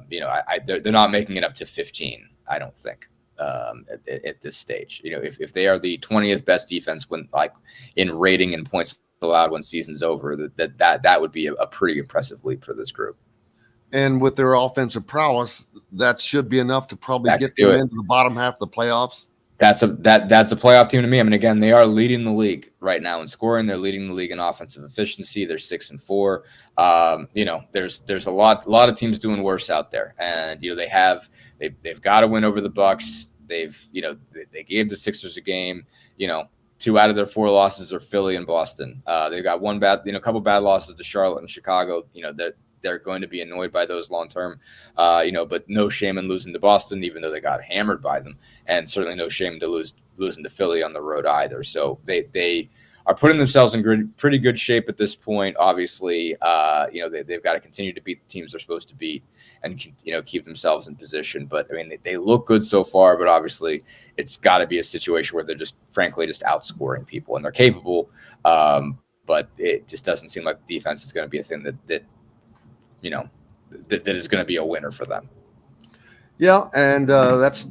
They're not making it up to 15, I don't think, at this stage. If they are the 20th best defense when, like, in rating and points allowed when season's over, that would be a pretty impressive leap for this group. And with their offensive prowess, that should be enough to probably get them into the bottom half of the playoffs. That's a playoff team to me. I mean, again, they are leading the league right now in scoring. They're leading the league in offensive efficiency. They're 6-4. There's a lot of teams doing worse out there, and they've got to win over the Bucks. They gave the Sixers a game. 2 out of their 4 losses are Philly and Boston. They've got a couple bad losses to Charlotte and Chicago. They're going to be annoyed by those long term, but no shame in losing to Boston, even though they got hammered by them, and certainly no shame to losing to Philly on the road either. So they are putting themselves in pretty good shape at this point. Obviously, they've got to continue to beat the teams they're supposed to beat and, keep themselves in position. But I mean, they look good so far, but obviously it's got to be a situation where they're just frankly just outscoring people, and they're capable. But it just doesn't seem like defense is going to be a thing that is going to be a winner for them. Yeah, and that's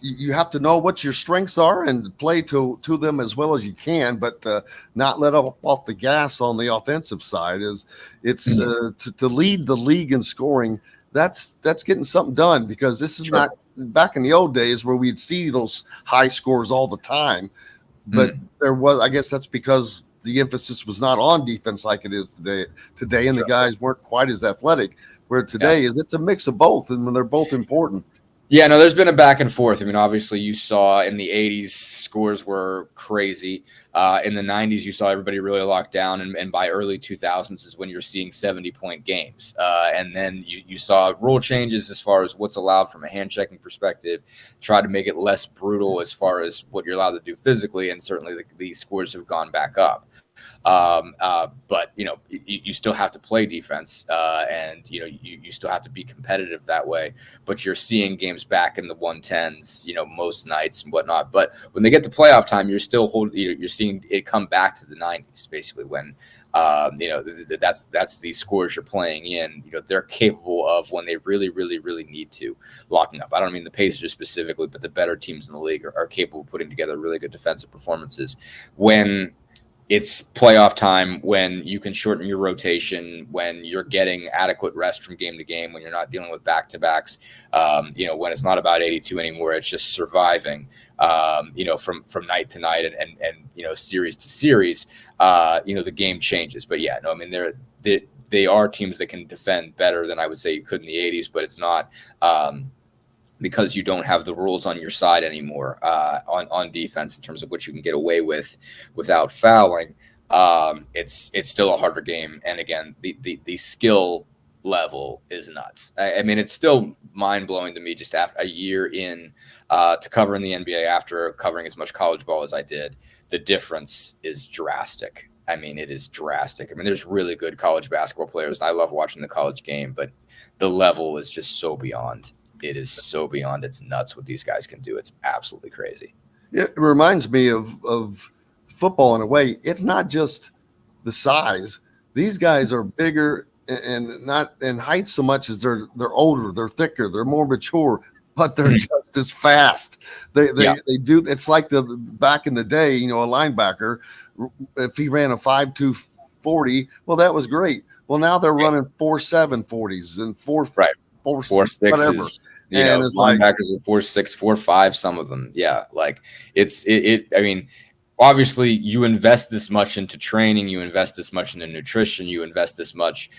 you have to know what your strengths are and play to them as well as you can, but not let off the gas on the offensive side. To lead the league in scoring. That's getting something done, because this is not back in the old days where we'd see those high scores all the time. But there was, I guess that's because the emphasis was not on defense like it is today, and the guys weren't quite as athletic. Where today it's a mix of both, and they're both important. Yeah, no, there's been a back and forth. I mean, obviously, you saw in the 80s, scores were crazy. In the 90s, you saw everybody really locked down. And by early 2000s is when you're seeing 70-point games. And then you saw rule changes as far as what's allowed from a hand-checking perspective, try to make it less brutal as far as what you're allowed to do physically. And certainly the scores have gone back up. But you still have to play defense, and you still have to be competitive that way. But you're seeing games back in the 110s, most nights and whatnot. But when they get to playoff time, you're still you're seeing it come back to the 90s, basically, when that's the scores you're playing in. They're capable of, when they really, really, really need to, locking up. I don't mean the Pacers specifically, but the better teams in the league are capable of putting together really good defensive performances when it's playoff time, when you can shorten your rotation, when you're getting adequate rest from game to game, when you're not dealing with back-to-backs, when it's not about 82 anymore, it's just surviving, from night to night and series to series, the game changes. But yeah, no, I mean, they are teams that can defend better than I would say you could in the 80s, but it's not, because you don't have the rules on your side anymore on defense in terms of what you can get away with without fouling. It's still a harder game. And again, the skill level is nuts. I mean, it's still mind blowing to me just after a year in to covering the NBA, after covering as much college ball as I did. The difference is drastic. I mean, it is drastic. I mean, there's really good college basketball players, and I love watching the college game, but the level is just so beyond. It is so beyond. It's nuts what these guys can do. It's absolutely crazy. It reminds me of football in a way. It's not just the size. These guys are bigger and not in height so much as they're older, they're thicker, they're more mature, but they're just as fast. They do. It's like the back in the day, a linebacker, if he ran a 5.2 40, well, that was great. Well, now they're running 4.7 40s and 4.6, whatever. Linebackers are 4.6, 4.5, some of them. Yeah. Like I mean, obviously you invest this much into training, you invest this much into nutrition, you invest this much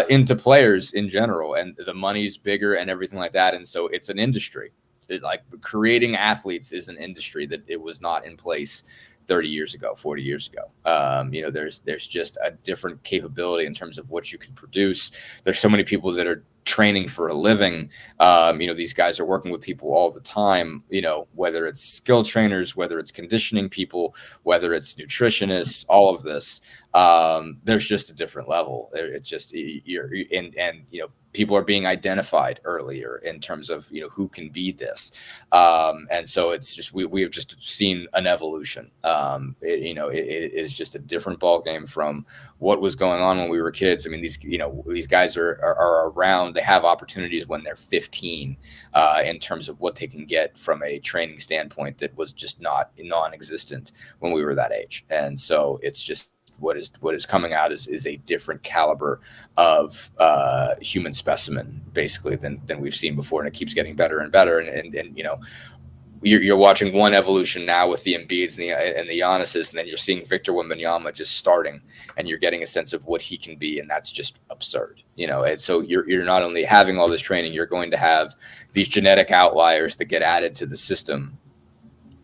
into players in general, and the money's bigger and everything like that. And so it's an industry. Like creating athletes is an industry that it was not in place 30 years ago, 40 years ago. There's just a different capability in terms of what you can produce. There's so many people that are training for a living. These guys are working with people all the time, whether it's skill trainers, whether it's conditioning people, whether it's nutritionists, all of this. There's just a different level. It's just, people are being identified earlier in terms of, who can be this. And so it's just, we have just seen an evolution. It is just a different ball game from what was going on when we were kids. I mean, these guys are around, they have opportunities when they're 15 in terms of what they can get from a training standpoint that was just non-existent when we were that age. And so it's just, what is coming out is a different caliber of human specimen, basically, than we've seen before, and it keeps getting better and better. And you're watching one evolution now with the Embiids and the Giannis's, and then you're seeing Victor Wembanyama just starting, and you're getting a sense of what he can be, and that's just absurd, And so you're not only having all this training, you're going to have these genetic outliers that get added to the system.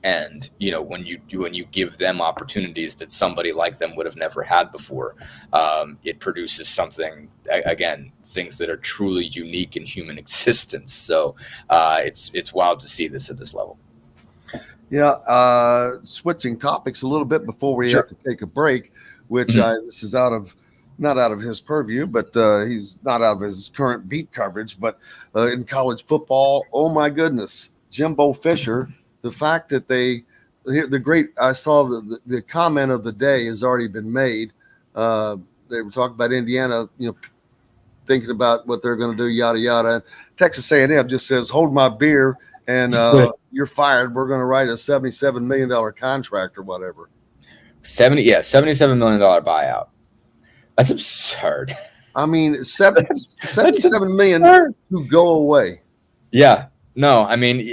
And, when you give them opportunities that somebody like them would have never had before, it produces something, again, things that are truly unique in human existence. So it's wild to see this at this level. Yeah. Switching topics a little bit before we have to take a break, which this is not out of his purview, but he's not out of his current beat coverage, but in college football, oh my goodness, Jimbo Fisher, the fact that I saw the comment of the day has already been made. They were talking about Indiana, thinking about what they're going to do, yada, yada. Texas A&M just says, hold my beer and you're fired. We're going to write a $77 million contract or whatever. $77 million buyout. That's absurd. I mean, $77 million to go away. Yeah. No, I mean,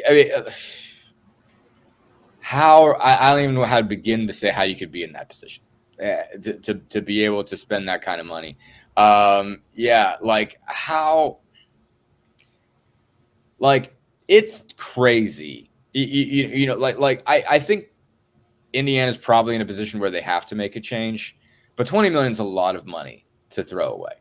how I don't even know how to begin to say how you could be in that position to be able to spend that kind of money. Like how, like it's crazy. I think Indiana's probably in a position where they have to make a change, but $20 million is a lot of money to throw away.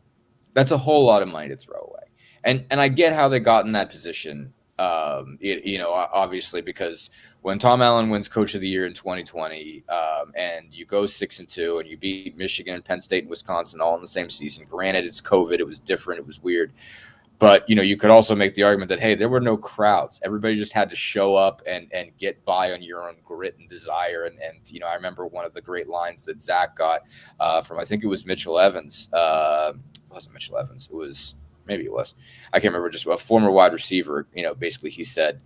That's a whole lot of money to throw away. And I get how they got in that position. Obviously, because when Tom Allen wins Coach of the Year in 2020, and you go 6-2 and you beat Michigan and Penn State and Wisconsin all in the same season. Granted, it's COVID, it was different, it was weird. But, you could also make the argument that, hey, there were no crowds. Everybody just had to show up and get by on your own grit and desire. And I remember one of the great lines that Zach got from, I think it was Mitchell Evans. It wasn't Mitchell Evans. Maybe it was. I can't remember, just a former wide receiver. Basically he said,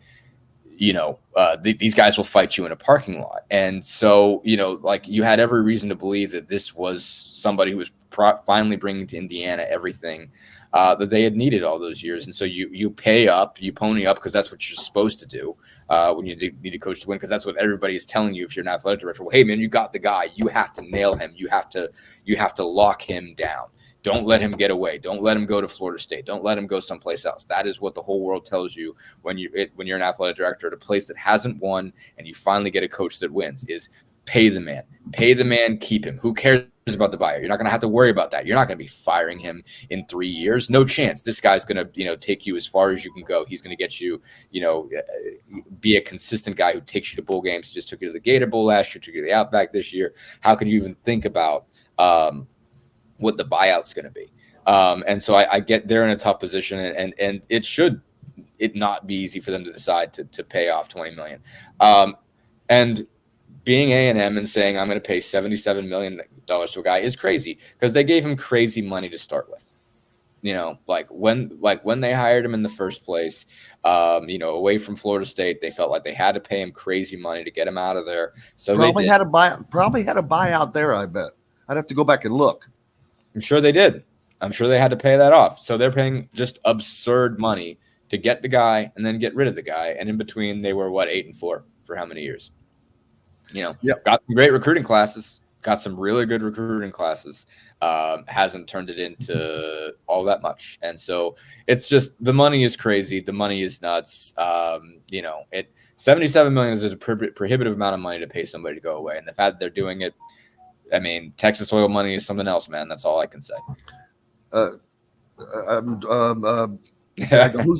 these guys will fight you in a parking lot. And so, you had every reason to believe that this was somebody who was finally bringing to Indiana everything that they had needed all those years. And so you pay up, you pony up, because that's what you're supposed to do when you need a coach to win, because that's what everybody is telling you if you're an athletic director. Well, hey, man, you got the guy. You have to nail him. You have to lock him down. Don't let him get away. Don't let him go to Florida State. Don't let him go someplace else. That is what the whole world tells you when you're an athletic director at a place that hasn't won and you finally get a coach that wins, is pay the man. Pay the man, keep him. Who cares about the buyer? You're not going to have to worry about that. You're not going to be firing him in 3 years. No chance. This guy's going to, take you as far as you can go. He's going to get you, be a consistent guy who takes you to bowl games. He just took you to the Gator Bowl last year, took you to the Outback this year. How can you even think about what the buyout's going to be? And so I get they're in a tough position, and it should not be easy for them to decide to pay off $20 million. And being A&M and saying I'm going to pay $77 million to a guy is crazy, because they gave him crazy money to start with. When they hired him in the first place, away from Florida State, they felt like they had to pay him crazy money to get him out of there. So probably had a buyout there. I bet. I'd have to go back and look. I'm sure they did. I'm sure they had to pay that off. So they're paying just absurd money to get the guy and then get rid of the guy. And in between, they were 8-4 for how many years? Got some great recruiting classes, got some really good recruiting classes. Hasn't turned it into all that much. And so it's just, the money is crazy. The money is nuts. $77 million is a prohibitive amount of money to pay somebody to go away. And the fact that they're doing it, I mean, Texas oil money is something else, man. That's all I can say. Who's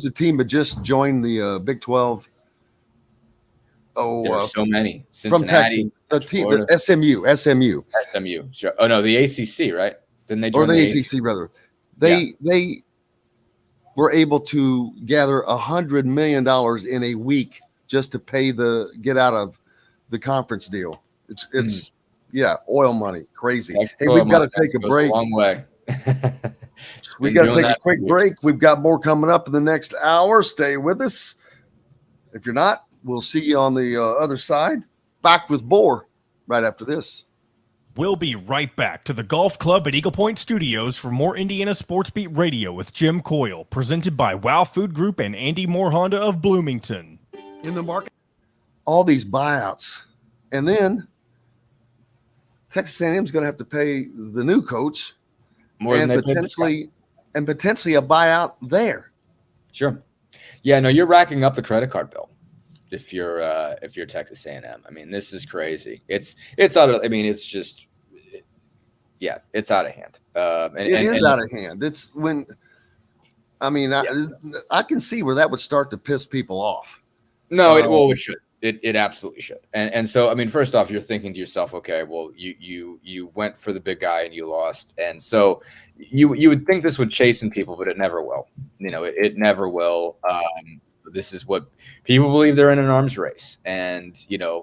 the team that just joined the Big 12? There's so many. From Texas. The team, SMU. Sure. Oh no, the ACC, right? Then they joined the ACC rather. They were able to gather $100 million in a week just to pay get out of the conference deal. It's oil money, crazy. Hey, we've got to take a break. A long way. We got to take a quick break. We've got more coming up in the next hour. Stay with us. If you're not, we'll see you on the other side. Back with more right after this. We'll be right back to the Golf Club at Eagle Point Studios for more Indiana Sports Beat Radio with Jim Coyle, presented by Wow Food Group and Andy Moore Honda of Bloomington. In the market, all these buyouts, and then Texas A&M is going to have to pay the new coach more and potentially a buyout there. Sure. Yeah, no, you're racking up the credit card bill. if you're Texas A&M. I mean, this is crazy. It's out of. I mean, it's just. Yeah, it's out of hand. It is out of hand. It's when. I mean, I can see where that would start to piss people off. No, it should. It absolutely should. And so, I mean, first off, you're thinking to yourself, okay, well, you went for the big guy and you lost. And so you would think this would chasten people, but it never will. It never will. This is what people believe. They're in an arms race. And,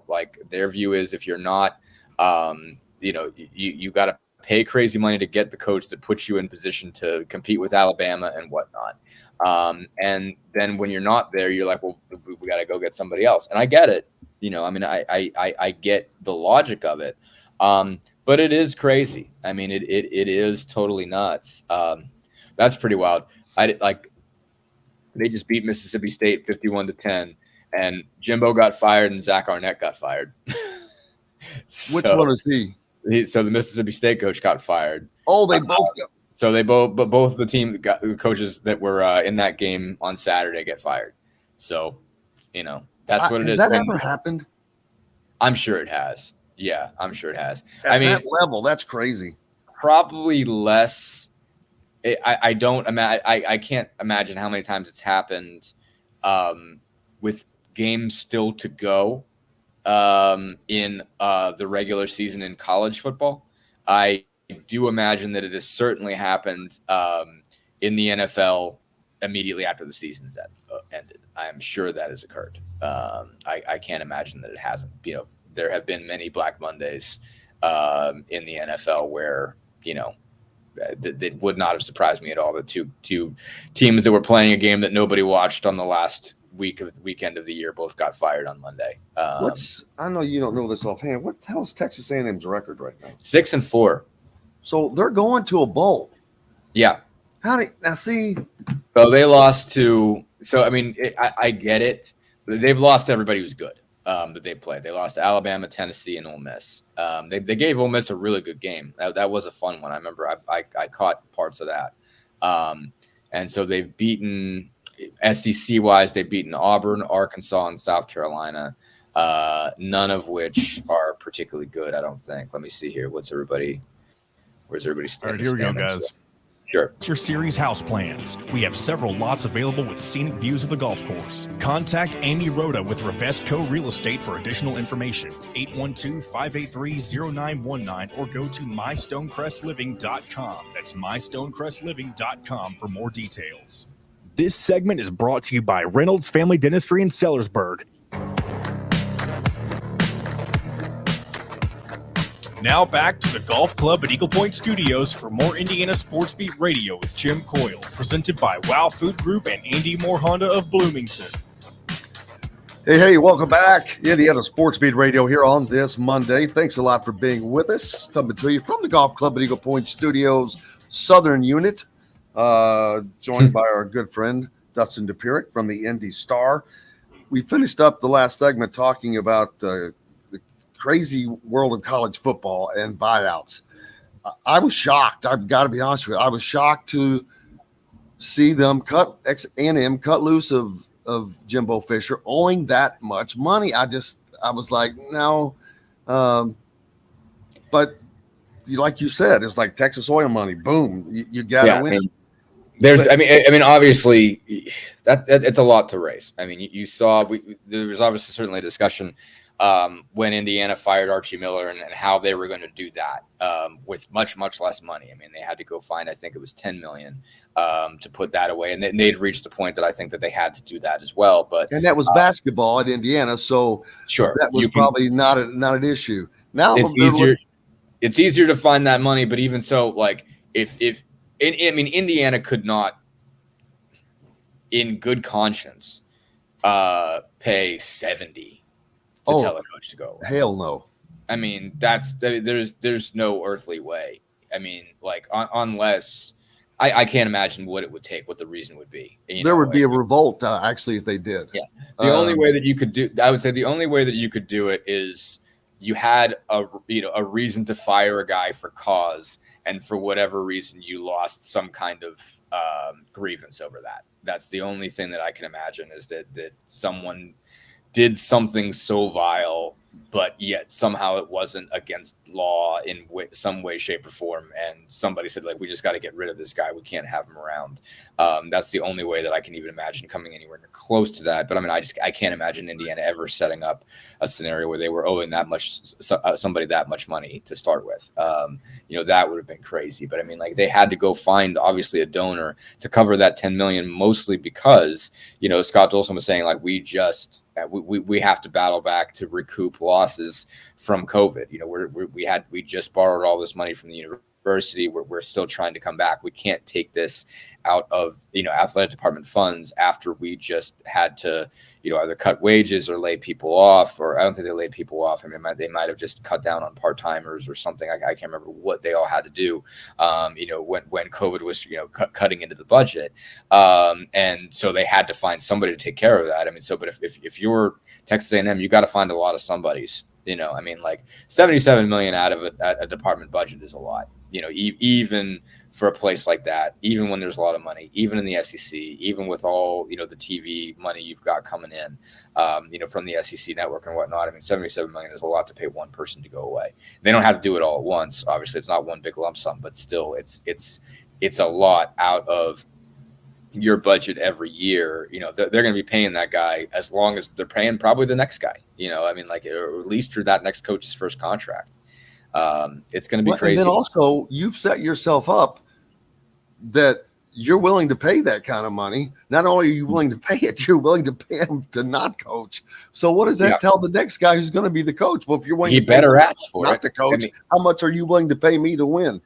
like their view is if you're not, you got to pay crazy money to get the coach that puts you in position to compete with Alabama and whatnot. And then when you're not there, you're like, well, we got to go get somebody else. And I get it. I mean, I get the logic of it. But it is crazy. I mean, it is totally nuts. That's pretty wild. They just beat Mississippi State 51-10, and Jimbo got fired and Zach Arnett got fired. Which one is he? So the Mississippi State coach got fired. Oh, they both got. So both the the coaches that were in that game on Saturday get fired. So, that's what it is. Has that ever happened? I'm sure it has. Yeah, I'm sure it has. At that level, that's crazy. Probably less. I don't imagine. I can't imagine how many times it's happened with games still to go in the regular season in college football. I do imagine that it has certainly happened in the NFL immediately after the season's ended. I am sure that has occurred. I can't imagine that it hasn't. There have been many Black Mondays in the NFL where, that would not have surprised me at all. The two teams that were playing a game that nobody watched on the last weekend of the year both got fired on Monday. I know you don't know this offhand. What the hell is Texas A&M's record right now? 6-4. So they're going to a bowl. Yeah. Now see? So they lost to. So I mean, I get it. They've lost to everybody who's good that they played. They lost to Alabama, Tennessee, and Ole Miss. They gave Ole Miss a really good game. That was a fun one. I remember I caught parts of that. And so they've beaten SEC wise. They've beaten Auburn, Arkansas, and South Carolina. None of which are particularly good. I don't think. Let me see here. Where's everybody standing? All right, here we go, guys. Sure. Your series house plans. We have several lots available with scenic views of the golf course. Contact Amy Rhoda with Ravesco Real Estate for additional information. 812-583-0919 or go to mystonecrestliving.com. That's mystonecrestliving.com for more details. This segment is brought to you by Reynolds Family Dentistry in Sellersburg. Now back to the Golf Club at Eagle Point Studios for more Indiana Sports Beat Radio with Jim Coyle, presented by Wow Food Group and Andy Moore Honda of Bloomington. Hey, welcome back. Indiana Sports Beat Radio here on this Monday. Thanks a lot for being with us. Coming to you from the Golf Club at Eagle Point Studios Southern Unit, joined by our good friend Dustin Dopirak from the Indy Star. We finished up the last segment talking about the crazy world of college football and buyouts. I was shocked. I've got to be honest with you. I was shocked to see them cut loose of Jimbo Fisher owing that much money. I was like, no. But like you said, it's like Texas oil money. Boom. You got to win. I mean, obviously that it's a lot to raise. I mean, you saw, there was obviously certainly a discussion when Indiana fired Archie Miller and how they were going to do that with much, much less money. I mean, they had to go find, I think it was $10 million to put that away. And they'd reached the point that I think that they had to do that as well. And that was basketball at Indiana. So sure, that was probably not an issue. Now it's easier to find that money. But even so, like Indiana could not in good conscience pay $70 to tell a coach to go away. Hell no. I mean, there's no earthly way. I mean, like unless I can't imagine what it would take, what the reason would be. There would be a revolt, actually, if they did. Yeah. The only way that you could do, I would say, the only way that you could do it is you had a reason to fire a guy for cause, and for whatever reason you lost some kind of grievance over that. That's the only thing that I can imagine is that someone did something so vile, but yet somehow it wasn't against law in some way, shape, or form. And somebody said, like, we just got to get rid of this guy. We can't have him around. That's the only way that I can even imagine coming anywhere close to that. But I mean, I can't imagine Indiana ever setting up a scenario where they were owing that much somebody that much money to start with. That would have been crazy. But I mean, like, they had to go find obviously a donor to cover that $10 million, mostly because Scott Dolson was saying, like, we have to battle back to recoup losses from COVID. We just borrowed all this money from the university. We're still trying to come back. We can't take this out of athletic department funds after we just had to either cut wages or lay people off. Or I don't think they laid people off. I mean, they might have just cut down on part-timers or something. I can't remember what they all had to do. When COVID was cutting into the budget, and so they had to find somebody to take care of that. I mean, but if you're Texas A&M, you got to find a lot of somebody's. I mean, like, $77 million out of a department budget is a lot. Even for a place like that, even when there's a lot of money, even in the SEC, even with all the TV money you've got coming in, from the SEC network and whatnot. I mean, $77 million is a lot to pay one person to go away. They don't have to do it all at once. Obviously, it's not one big lump sum, but still, it's a lot out of your budget every year. They're going to be paying that guy as long as they're paying probably the next guy. I mean, like, or at least through that next coach's first contract. It's going to be crazy. And then also, you've set yourself up that you're willing to pay that kind of money. Not only are you willing to pay it, you're willing to pay him to not coach. So what does that tell the next guy who's going to be the coach? Well, if you're willing, he better ask for not to coach. How much are you willing to pay me to win?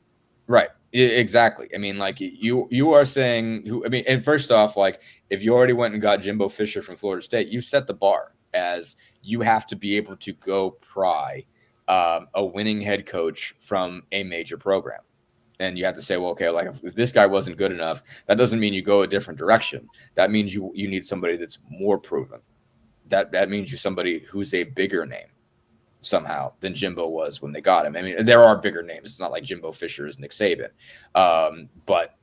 Right. Exactly. I mean, like, you are saying and first off, like, if you already went and got Jimbo Fisher from Florida State, you set the bar as you have to be able to go pry a winning head coach from a major program. And you have to say, well, okay, like, if this guy wasn't good enough, that doesn't mean you go a different direction. That means you need somebody that's more proven. That means you're somebody who's a bigger name somehow than Jimbo was when they got him. I mean, there are bigger names. It's not like Jimbo Fisher is Nick Saban. But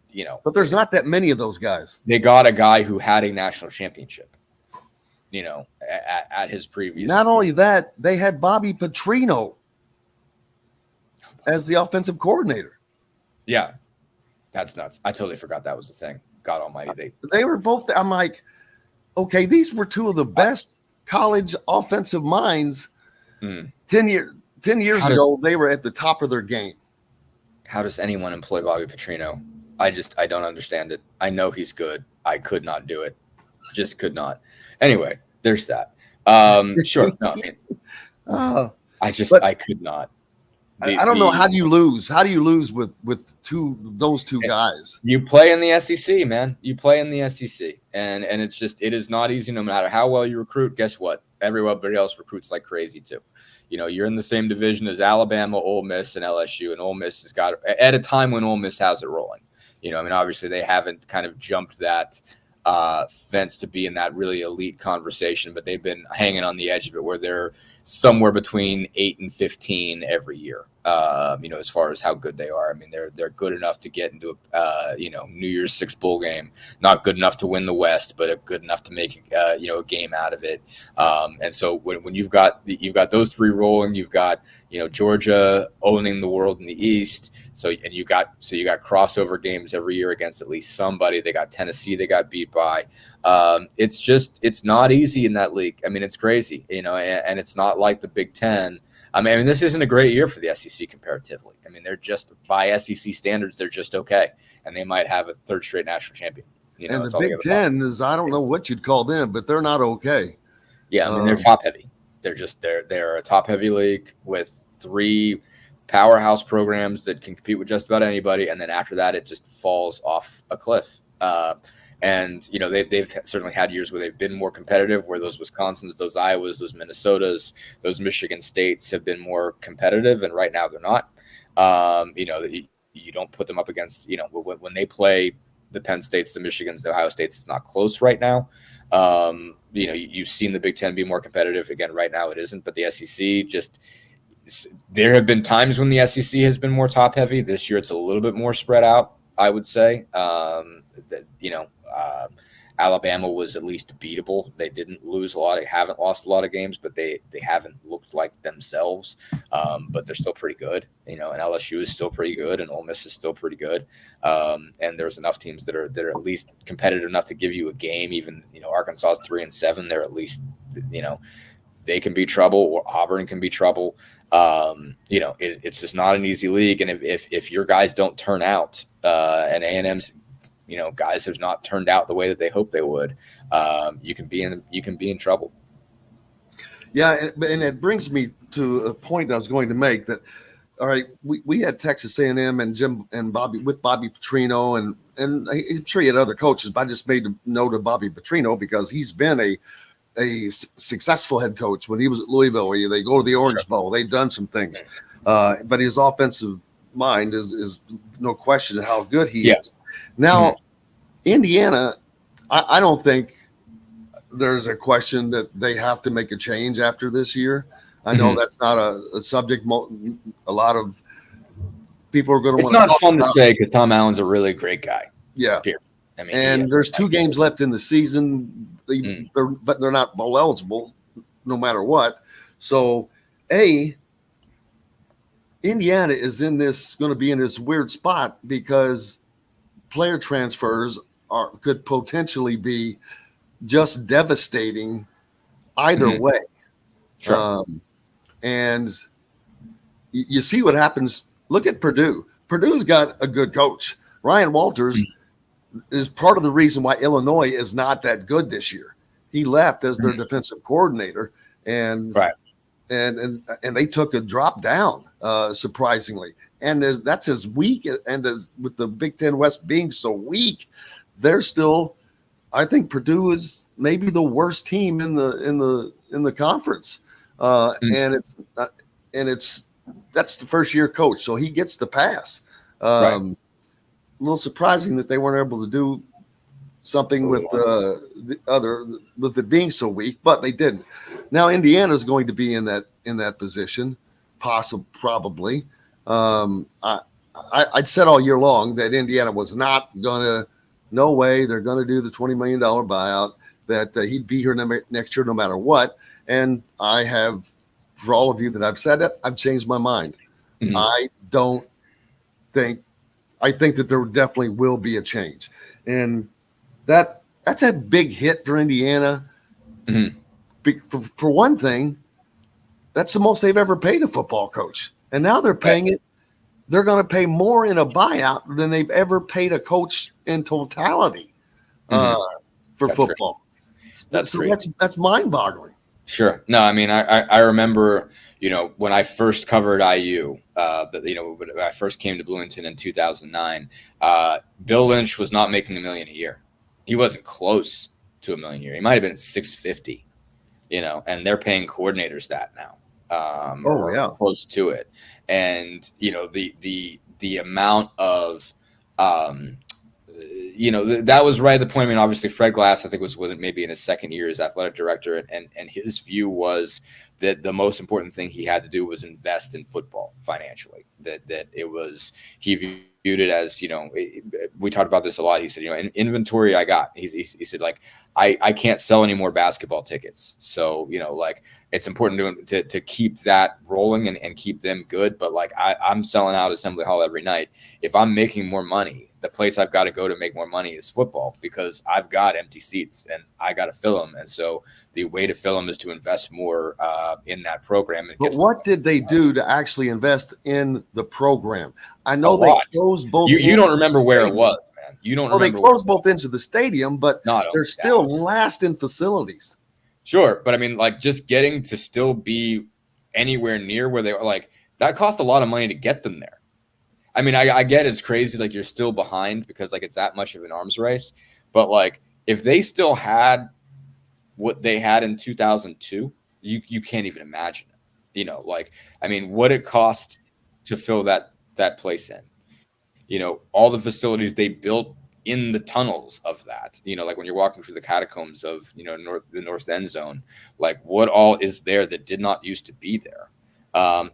there's not that many of those guys. They got a guy who had a national championship, at his previous. Not only that, they had Bobby Petrino as the offensive coordinator. Yeah, that's nuts. I totally forgot that was a thing. God almighty. They were both. I'm like, okay, these were two of the best college offensive minds. 10 years ago, they were at the top of their game. How does anyone employ Bobby Petrino? I don't understand it. I know he's good. I could not do it. Just could not. Anyway, there's that. Sure. No, I mean, I could not. I don't know. How do you lose? How do you lose with those two guys? You play in the SEC, man. You play in the SEC, and it is not easy. No matter how well you recruit, guess what? Everybody else recruits like crazy too. You're in the same division as Alabama, Ole Miss, and LSU, and Ole Miss has got at a time when Ole Miss has it rolling. I mean, obviously they haven't kind of jumped that fence to be in that really elite conversation, but they've been hanging on the edge of it, where they're somewhere between 8 and 15 every year. As far as how good they are. I mean, they're good enough to get into a New Year's Six bowl game. Not good enough to win the West, but good enough to make a game out of it. And so when you've got those three rolling, you've got Georgia owning the world in the East. So you got crossover games every year against at least somebody. They got Tennessee they got beat by. It's not easy in that league. I mean, it's crazy, and it's not like the Big Ten. I mean, this isn't a great year for the SEC comparatively. I mean, they're just, by SEC standards, they're just okay, and they might have a third straight national champion. And the Big Ten is, I don't know what you'd call them, but they're not okay. Yeah, I mean, they're top heavy. They're a top heavy league with three powerhouse programs that can compete with just about anybody, and then after that, it just falls off a cliff. And they've certainly had years where they've been more competitive, where those Wisconsins, those Iowas, those Minnesotas, those Michigan States have been more competitive, and right now they're not. You don't put them up against, when they play the Penn States, the Michigans, the Ohio States, it's not close right now. You've seen the Big Ten be more competitive. Again, right now it isn't, but the SEC there have been times when the SEC has been more top heavy. This year it's a little bit more spread out, I would say. Alabama was at least beatable. They didn't lose a lot. They haven't lost a lot of games, but they haven't looked like themselves. But they're still pretty good, and LSU is still pretty good, and Ole Miss is still pretty good. And there's enough teams that are at least competitive enough to give you a game. Even Arkansas is 3-7. They're at least they can be trouble, or Auburn can be trouble. It's just not an easy league, and if your guys don't turn out, and A&M's guys have not turned out the way that they hope they would, you can be in trouble. Yeah, and it brings me to a point I was going to make that. All right, we had Texas A&M and Jim and Bobby Petrino, and I'm sure he had other coaches, but I just made a note of Bobby Petrino because he's been a successful head coach when he was at Louisville. They go to the Orange Bowl. They've done some things, but his offensive mind is no question how good he is. Now, Indiana, I don't think there's a question that they have to make a change after this year. I know that's not a subject. A lot of people are going to. It's not fun to say because Tom Allen's a really great guy. Yeah, I mean, and there's 2 games left in the season, but they're not bowl eligible, no matter what. So, Indiana is going to be in this weird spot because player transfers could potentially be just devastating either way. Sure. And you see what happens. Look at Purdue. Purdue's got a good coach. Ryan Walters is part of the reason why Illinois is not that good this year. He left as their defensive coordinator, and they took a drop down, surprisingly. And that's as weak, and as with the Big Ten West being so weak, they're still. I think Purdue is maybe the worst team in the conference, and that's the first year coach, so he gets the pass. A little surprising that they weren't able to do something with with it being so weak, but they didn't. Now Indiana is going to be in that position, probably. I'd said all year long that Indiana was not gonna. No way they're going to do the $20 million buyout, that he'd be here next year no matter what. And I have, for all of you that I've said it, I've changed my mind. I think that there definitely will be a change. And that's a big hit for Indiana. For one thing, that's the most they've ever paid a football coach. And now they're paying it. They're going to pay more in a buyout than they've ever paid a coach in totality for that's football. That's mind-boggling. Sure. No, I mean, I remember, when I first covered IU, when I first came to Bloomington in 2009, Bill Lynch was not making $1 million a year. He wasn't close to $1 million a year. He might have been $650, and they're paying coordinators that now. Close to it. And the amount of that was right at the point. I mean, obviously Fred Glass, I think, was maybe in his second year as athletic director, and his view was that the most important thing he had to do was invest in football financially. That it was, he viewed it as, we talked about this a lot. He said, in inventory I got. He said, like, I can't sell any more basketball tickets. So, it's important to keep that rolling and keep them good. But like, I'm selling out Assembly Hall every night. If I'm making more money, the place I've got to go to make more money is football, because I've got empty seats and I got to fill them. And so the way to fill them is to invest more in that program. But what did they do to actually invest in the program? I know they closed both. You don't remember where it was, man. You don't remember. They closed both ends of the stadium, but they're still last in facilities. Sure. But I mean, like, just getting to still be anywhere near where they were, like, that cost a lot of money to get them there. I mean, I get it's crazy, like, you're still behind because, like, it's that much of an arms race. But, like, if they still had what they had in 2002, you can't even imagine it. Like, I mean, what it cost to fill that place in. All the facilities they built in the tunnels of that, like when you're walking through the catacombs of, the North End Zone, like, what all is there that did not used to be there?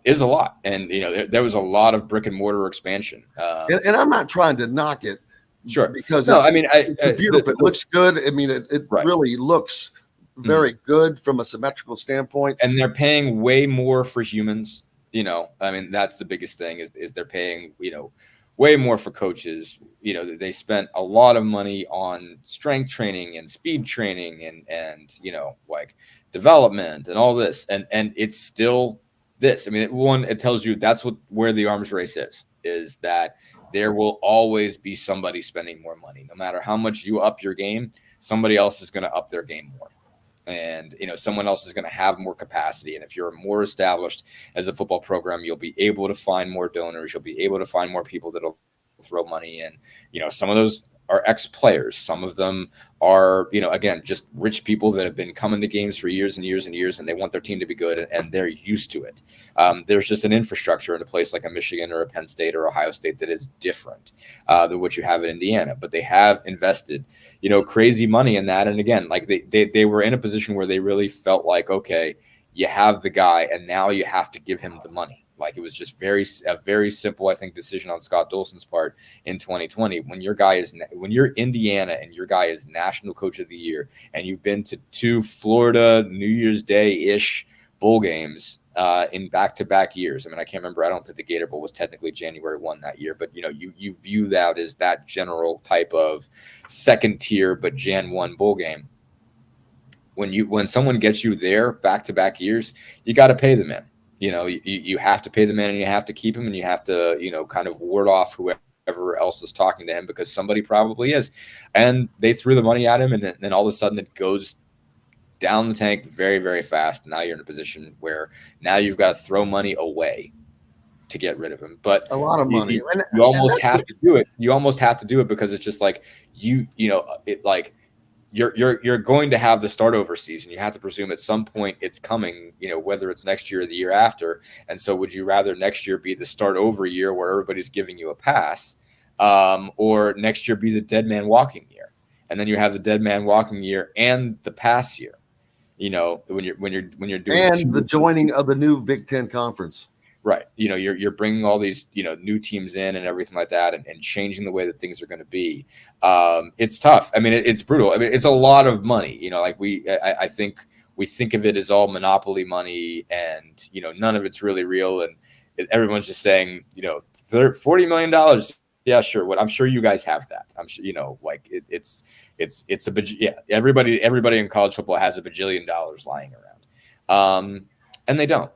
Is a lot. And, there was a lot of brick and mortar expansion. And I'm not trying to knock it, Sure. Because no, it's, I mean, it's beautiful. It looks good. I mean, it Right. really looks very good from a symmetrical standpoint. And they're paying way more for humans. You know, I mean, that's the biggest thing is they're paying, you know, way more for coaches. You know, they spent a lot of money on strength training and speed training and you know, like development and all this. And it's still this. I mean, it tells you that's where the arms race is that there will always be somebody spending more money. No matter how much you up your game, somebody else is going to up their game more. And, you know, someone else is going to have more capacity. And if you're more established as a football program, you'll be able to find more donors. You'll be able to find more people that'll throw money in. You know, some of those are ex-players. Some of them are, you know, again, just rich people that have been coming to games for years and years and years, and they want their team to be good, and they're used to it. There's just an infrastructure in a place like a Michigan or a Penn State or Ohio State that is different than what you have in Indiana. But they have invested, you know, crazy money in that. And again, like they were in a position where they really felt like, okay, you have the guy, and now you have to give him the money. Like it was just a very simple, I think, decision on Scott Dolson's part in 2020. When you're Indiana and your guy is National Coach of the Year, and you've been to 2 Florida New Year's Day-ish bowl games in back-to-back years. I mean, I can't remember. I don't think the Gator Bowl was technically January 1 that year, but you know, you view that as that general type of second tier, but Jan 1 bowl game. When someone gets you there back-to-back years, you got to pay the man. You know, you have to pay the man, and you have to keep him, and you have to, you know, kind of ward off whoever else is talking to him, because somebody probably is. And they threw the money at him, and then all of a sudden it goes down the tank very, very fast. Now you're in a position where now you've got to throw money away to get rid of him. But a lot of money. You almost have to do it. You almost have to do it because it's just like you know, it like. You're going to have the start over season. You have to presume at some point it's coming, you know, whether it's next year or the year after. And so would you rather next year be the start over year where everybody's giving you a pass, or next year be the dead man walking year? And then you have the dead man walking year and the pass year, you know, when you're doing and the joining of the new Big Ten conference. Right. You know, you're bringing all these, you know, new teams in and everything like that, and changing the way that things are going to be. It's tough. I mean, it's brutal. I mean, it's a lot of money, you know, like I think we think of it as all monopoly money, and, you know, none of it's really real. And everyone's just saying, you know, $40 million. Yeah, sure. What I'm sure you guys have that. I'm sure, you know, like it's everybody in college football has a bajillion dollars lying around. And they don't.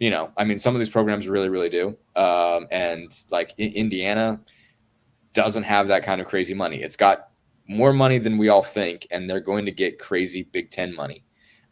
You know, I mean, some of these programs really, really do. And like Indiana doesn't have that kind of crazy money. It's got more money than we all think, and they're going to get crazy Big Ten money.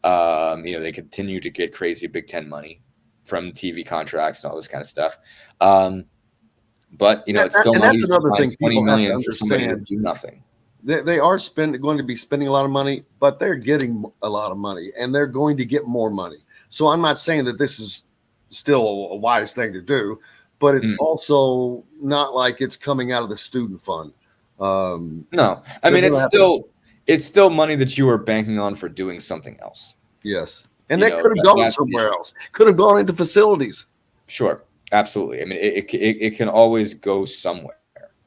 You know, they continue to get crazy Big Ten money from TV contracts and all this kind of stuff. But, you know, it's still money. That's another thing. $20 million for somebody to do nothing. They are going to be spending a lot of money, but they're getting a lot of money, and they're going to get more money. So I'm not saying that this is still a wise thing to do, but it's also not like it's coming out of the student fund. No, I mean, it's still money that you are banking on for doing something else. Yes. And that could have gone somewhere else. Could have gone into facilities. Sure. Absolutely. I mean, it can always go somewhere.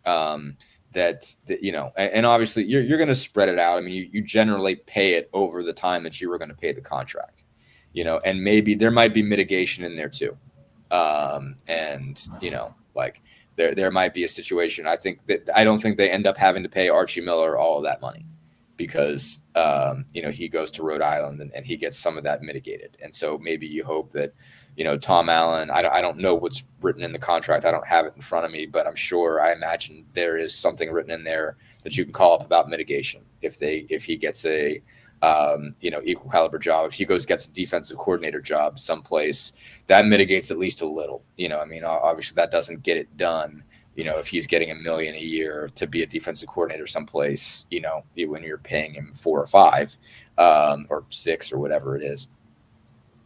That you know, and obviously you're going to spread it out. I mean, you generally pay it over the time that you were going to pay the contract. You know, and maybe there might be mitigation in there too. And, you know, like there might be a situation. I don't think they end up having to pay Archie Miller all of that money because, you know, he goes to Rhode Island and he gets some of that mitigated. And so maybe you hope that, you know, Tom Allen, I don't know what's written in the contract. I don't have it in front of me, but I imagine there is something written in there that you can call up about mitigation. If he gets a, you know, equal caliber job, if he gets a defensive coordinator job someplace, that mitigates at least a little. You know, I mean, obviously that doesn't get it done. You know, if he's getting $1 million a year to be a defensive coordinator someplace, you know, when you're paying him 4 or 5 or 6 or whatever it is,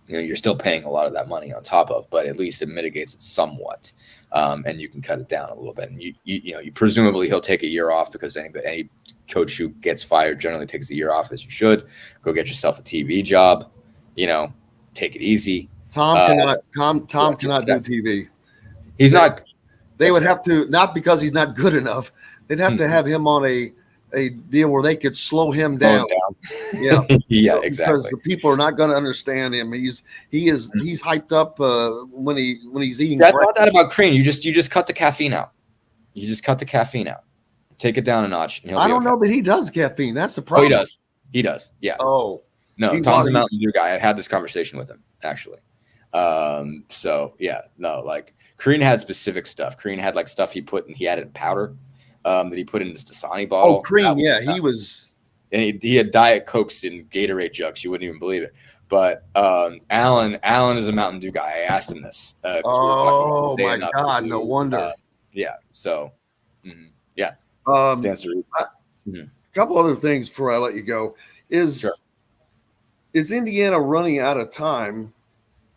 you know, you're still paying a lot of that money on top of, but at least it mitigates it somewhat. And you can cut it down a little bit. And you know, presumably he'll take a year off because any coach who gets fired generally takes a year off, as you should. Go get yourself a TV job, you know, take it easy. Tom cannot do TV. He's not. They would have to, not because he's not good enough, They'd have to have him on a deal where they could slow him down. Yeah, yeah, exactly. Because the people are not going to understand him. He's hyped up when he's eating. I thought that about Crean. You just cut the caffeine out. You just cut the caffeine out. Take it down a notch. And I don't know that he does caffeine. That's the Oh, problem. he does. He does. Yeah. Oh no, Tom's a Mountain Dew guy. I had this conversation with him actually. So yeah, no, like Crean had specific stuff. Crean had like stuff he added powder that he put in his Dasani bottle. Oh, Crean, yeah, he was. And he had Diet Cokes in Gatorade jugs. You wouldn't even believe it. But Alan is a Mountain Dew guy. I asked him this. Oh my God! No wonder. Yeah. So, yeah. A couple other things before I let you go. Is Indiana running out of time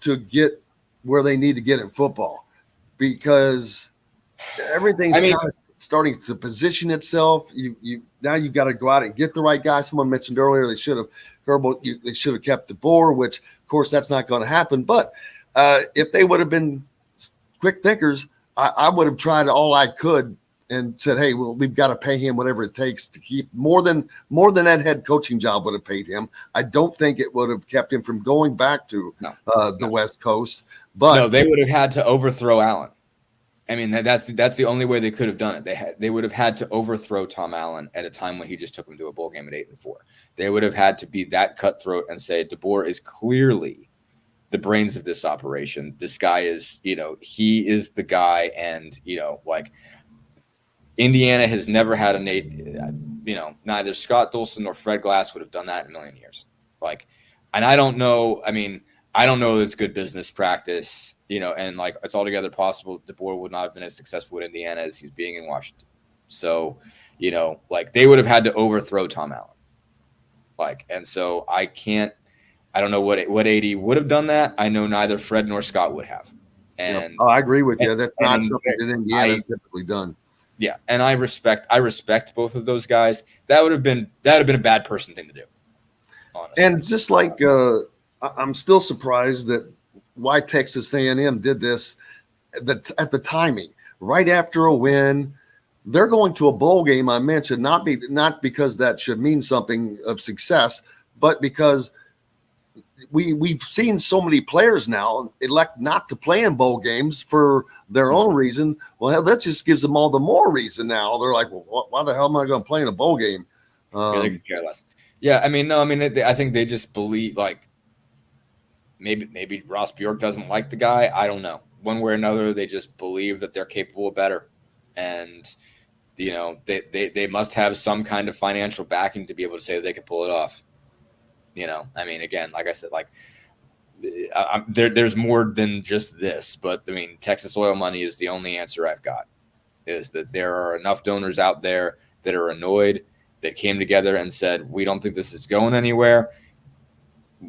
to get where they need to get in football? Because everything's kind of starting to position itself. Now you've got to go out and get the right guy. Someone mentioned earlier they should have kept DeBoer, which of course that's not going to happen. But if they would have been quick thinkers, I would have tried all I could and said, hey, well, we've got to pay him whatever it takes to keep more than that head coaching job would have paid him. I don't think it would have kept him from going back to the West Coast. But no, they would have had to overthrow Allen. I mean, that's the only way they could have done it. They would have had to overthrow Tom Allen at a time when he just took them to a bowl game at 8-4. They would have had to be that cutthroat and say DeBoer is clearly the brains of this operation. This guy is, he is the guy, and like Indiana has never had neither Scott Dolson nor Fred Glass would have done that in a million years. Like, and I don't know that it's good business practice. And like it's altogether possible DeBoer would not have been as successful in Indiana as he's being in Washington. So, like they would have had to overthrow Tom Allen. Like, and so I don't know what AD would have done that. I know neither Fred nor Scott would have. And I agree with you. That's not something that Indiana's typically done. Yeah, and I respect both of those guys. That would have been a bad person thing to do. Honestly. And just like I'm still surprised that why Texas A&M did this at the timing, right after a win. They're going to a bowl game. I mentioned not because that should mean something of success, but because we've seen so many players now elect not to play in bowl games for their own reason. Well, hell, that just gives them all the more reason now. They're like, well, why the hell am I going to play in a bowl game? They could care less. Yeah, I think they just believe like maybe Ross Bjork doesn't like the guy. I don't know. One way or another, they just believe that they're capable of better, and they must have some kind of financial backing to be able to say that they can pull it off. Again, like I said, like there's more than just this, but Texas oil money is the only answer I've got. Is that there are enough donors out there that are annoyed, that came together and said, we don't think this is going anywhere.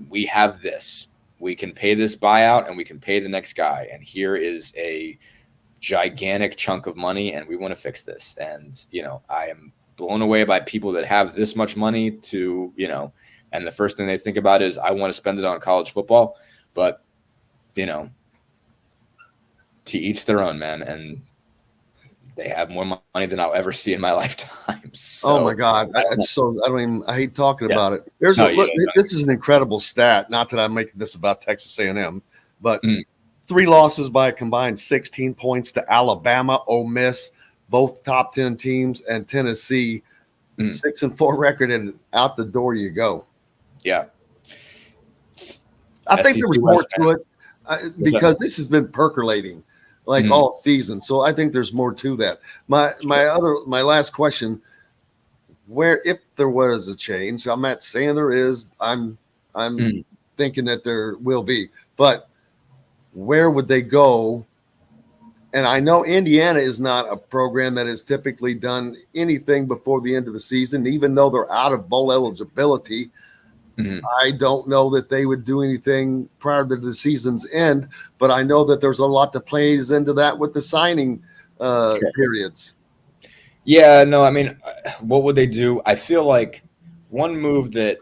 We have this. We can pay this buyout and we can pay the next guy. And here is a gigantic chunk of money and we want to fix this. And, I am blown away by people that have this much money to, and the first thing they think about is I want to spend it on college football. But, to each their own, man. And they have more money than I'll ever see in my lifetime. So, oh my God. I hate talking about it. This is an incredible stat. Not that I'm making this about Texas A&M, but 3 losses by a combined 16 points to Alabama, Ole Miss, both top 10 teams, and Tennessee, 6-4 record, and out the door you go. Yeah. I think there was more to it because this has been percolating all season. So I think there's more to that. My last question, where, if there was a change, I'm not saying there is, I'm thinking that there will be, but where would they go? And I know Indiana is not a program that has typically done anything before the end of the season, even though they're out of bowl eligibility. I don't know that they would do anything prior to the season's end, but I know that there's a lot that plays into that with the signing periods. Yeah, no, what would they do? I feel like one move that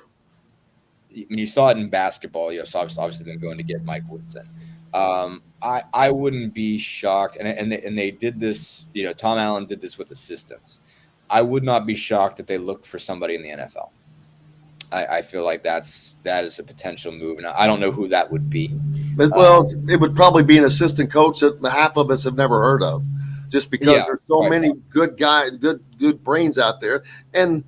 you saw it in basketball, so obviously they're going to get Mike Woodson. I wouldn't be shocked, and they did this. Tom Allen did this with assistants. I would not be shocked if they looked for somebody in the NFL. I feel like that is a potential move, and I don't know who that would be. Well, it would probably be an assistant coach that half of us have never heard of, just because there's so many good guys, good brains out there, and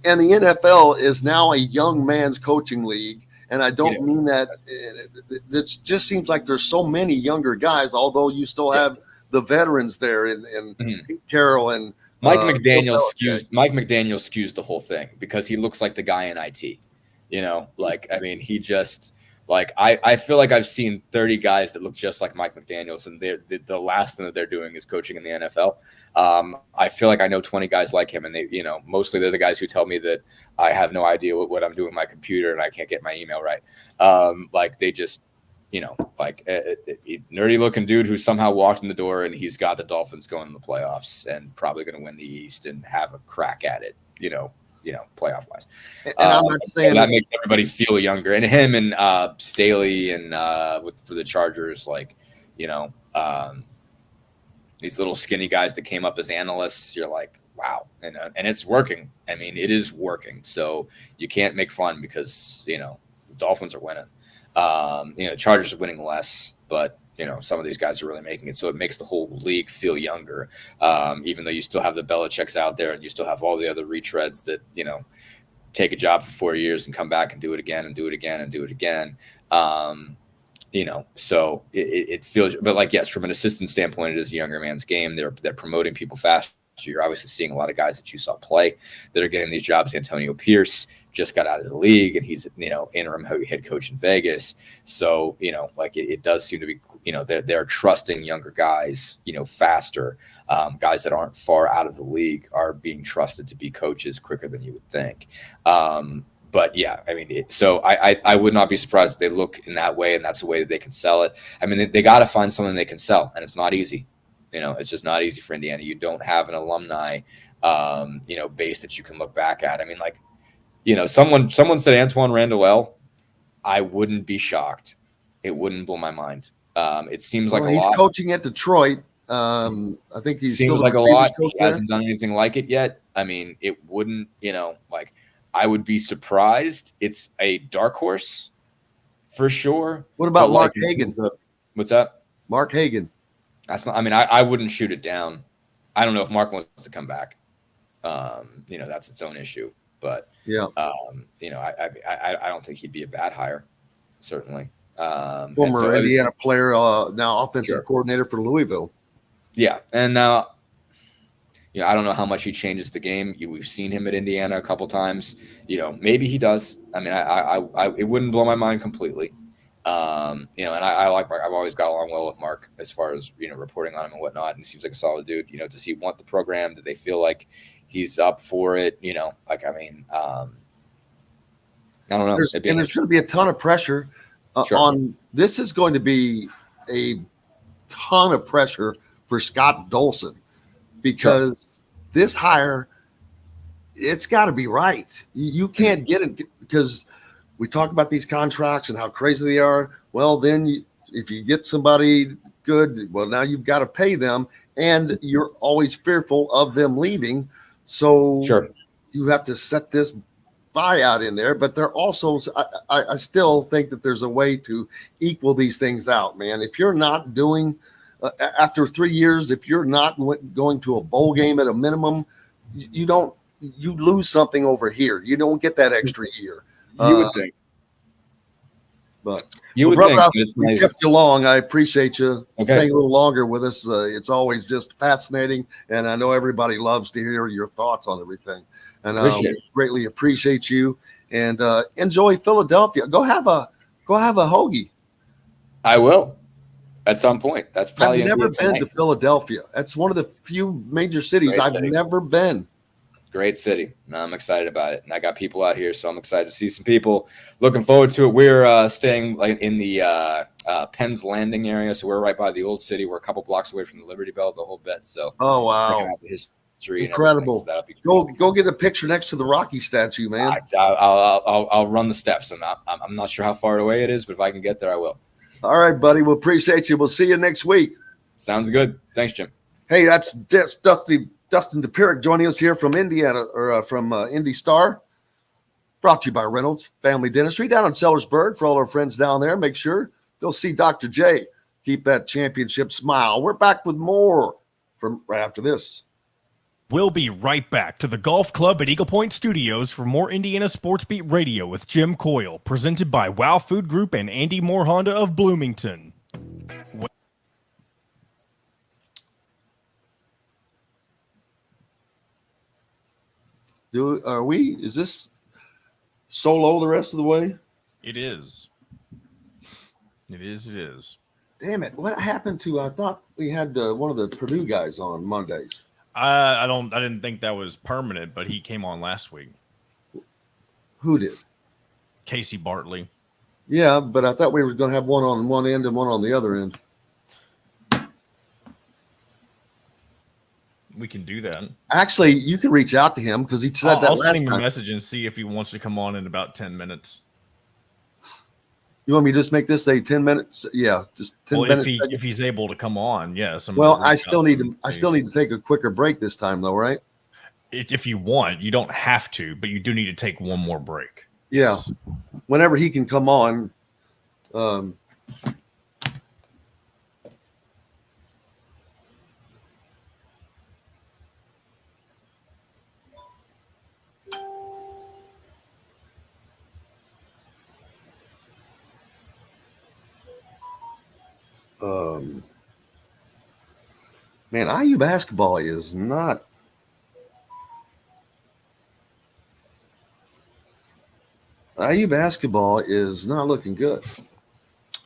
the NFL is now a young man's coaching league, and I don't mean that. It just seems like there's so many younger guys, although you still have the veterans there, and Pete Carroll and. Mike McDaniel skews the whole thing because he looks like the guy in IT, he just I feel like I've seen 30 guys that look just like Mike McDaniels, and the last thing that they're doing is coaching in the NFL. I feel like I know 20 guys like him, and they, mostly they're the guys who tell me that I have no idea what I'm doing with my computer and I can't get my email right. They just, nerdy looking dude who somehow walked in the door and he's got the Dolphins going in the playoffs and probably going to win the East and have a crack at it, playoff wise. And I'm not saying that makes everybody feel younger. And him and Staley and for the Chargers, these little skinny guys that came up as analysts, you're like, wow. And it's working. I mean, it is working. So you can't make fun because, the Dolphins are winning. Chargers are winning less, but some of these guys are really making it. So it makes the whole league feel younger, even though you still have the Belichicks out there and you still have all the other retreads that, take a job for 4 years and come back and do it again and do it again and do it again. So it feels, but yes, from an assistant standpoint, it is a younger man's game. They're promoting people fast. So you're obviously seeing a lot of guys that you saw play that are getting these jobs. Antonio Pierce just got out of the league and he's, interim head coach in Vegas. So, it does seem to be, they're trusting younger guys, faster. Guys that aren't far out of the league are being trusted to be coaches quicker than you would think. But yeah, I mean, I would not be surprised if they look in that way and that's the way that they can sell it. I mean, they got to find something they can sell, and it's not easy. It's just not easy for Indiana. You don't have an alumni, base that you can look back at. I mean, someone said Antoine Randall. I wouldn't be shocked. It wouldn't blow my mind. It seems like he's lot. Coaching at Detroit. I think he seems like a lot. He hasn't done anything like it yet. I mean, it wouldn't, I would be surprised. It's a dark horse for sure. What about Mark Hagan? What's that? Mark Hagan. That's not. I mean, I wouldn't shoot it down. I don't know if Mark wants to come back. That's its own issue. But yeah, I don't think he'd be a bad hire. Certainly, former Indiana player, now offensive coordinator for Louisville. Yeah, and now, I don't know how much he changes the game. We've seen him at Indiana a couple times. Maybe he does. I mean, I it wouldn't blow my mind completely. And I like Mark. I've always got along well with Mark as far as, reporting on him and whatnot. And he seems like a solid dude. Does he want the program? Do they feel like he's up for it? I don't know. There's going to be a ton of pressure on. This is going to be a ton of pressure for Scott Dolson because this hire, it's got to be right. You can't get it because we talk about these contracts and how crazy they are. Well, then if you get somebody good, well, now you've got to pay them, and you're always fearful of them leaving. So you have to set this buyout in there. But they're also, I still think that there's a way to equal these things out, man. If you're not doing, after 3 years, if you're not going to a bowl game at a minimum, you lose something over here. You don't get that extra year. You would think. But brother, we kept you long. I appreciate you staying a little longer with us. It's always just fascinating, and I know everybody loves to hear your thoughts on everything. And I greatly appreciate you. And enjoy Philadelphia. Go have a hoagie. I will at some point. That's probably. I've never been to Philadelphia. That's one of the few major cities I've never been. Great city. No, I'm excited about it. And I got people out here, so I'm excited to see some people. Looking forward to it. We're staying in the Penn's Landing area, so we're right by the old city. We're a couple blocks away from the Liberty Bell, the whole bit. So oh wow, the history, incredible. So be cool. Go get a picture next to the Rocky statue, man. I'll run the steps. I'm not sure how far away it is, but if I can get there, I will. All right, buddy. We'll appreciate you. We'll see you next week. Sounds good. Thanks, Jim. Hey, that's Dusty Dustin Dopirak joining us here from Indiana, or from Indy Star. Brought to you by Reynolds Family Dentistry down in Sellersburg. For all our friends down there, make sure go see Dr. J. Keep that championship smile. We're back with more from right after this. We'll be right back to the Golf Club at Eagle Point Studios for more Indiana Sports Beat Radio with Jim Coyle, presented by Wow Food Group and Andy Moore Honda of Bloomington. Is this solo the rest of the way? It is. It is. Damn it. What happened to, I thought we had one of the Purdue guys on Mondays. I didn't think that was permanent, but he came on last week. Who did? Casey Bartley. Yeah, but I thought we were going to have one on one end and one on the other end. We can do that. Actually, you can reach out to him because he said that I'll last send him time. a message and see if he wants to come on in about 10 minutes. You want me to just make this a 10 minutes? Yeah, just 10 minutes. If he's able to come on, yes. Well, I still need to take a quicker break this time, though, right? If you want, you don't have to, but you do need to take one more break. Yeah, whenever he can come on. Man, IU basketball is not. IU basketball is not looking good.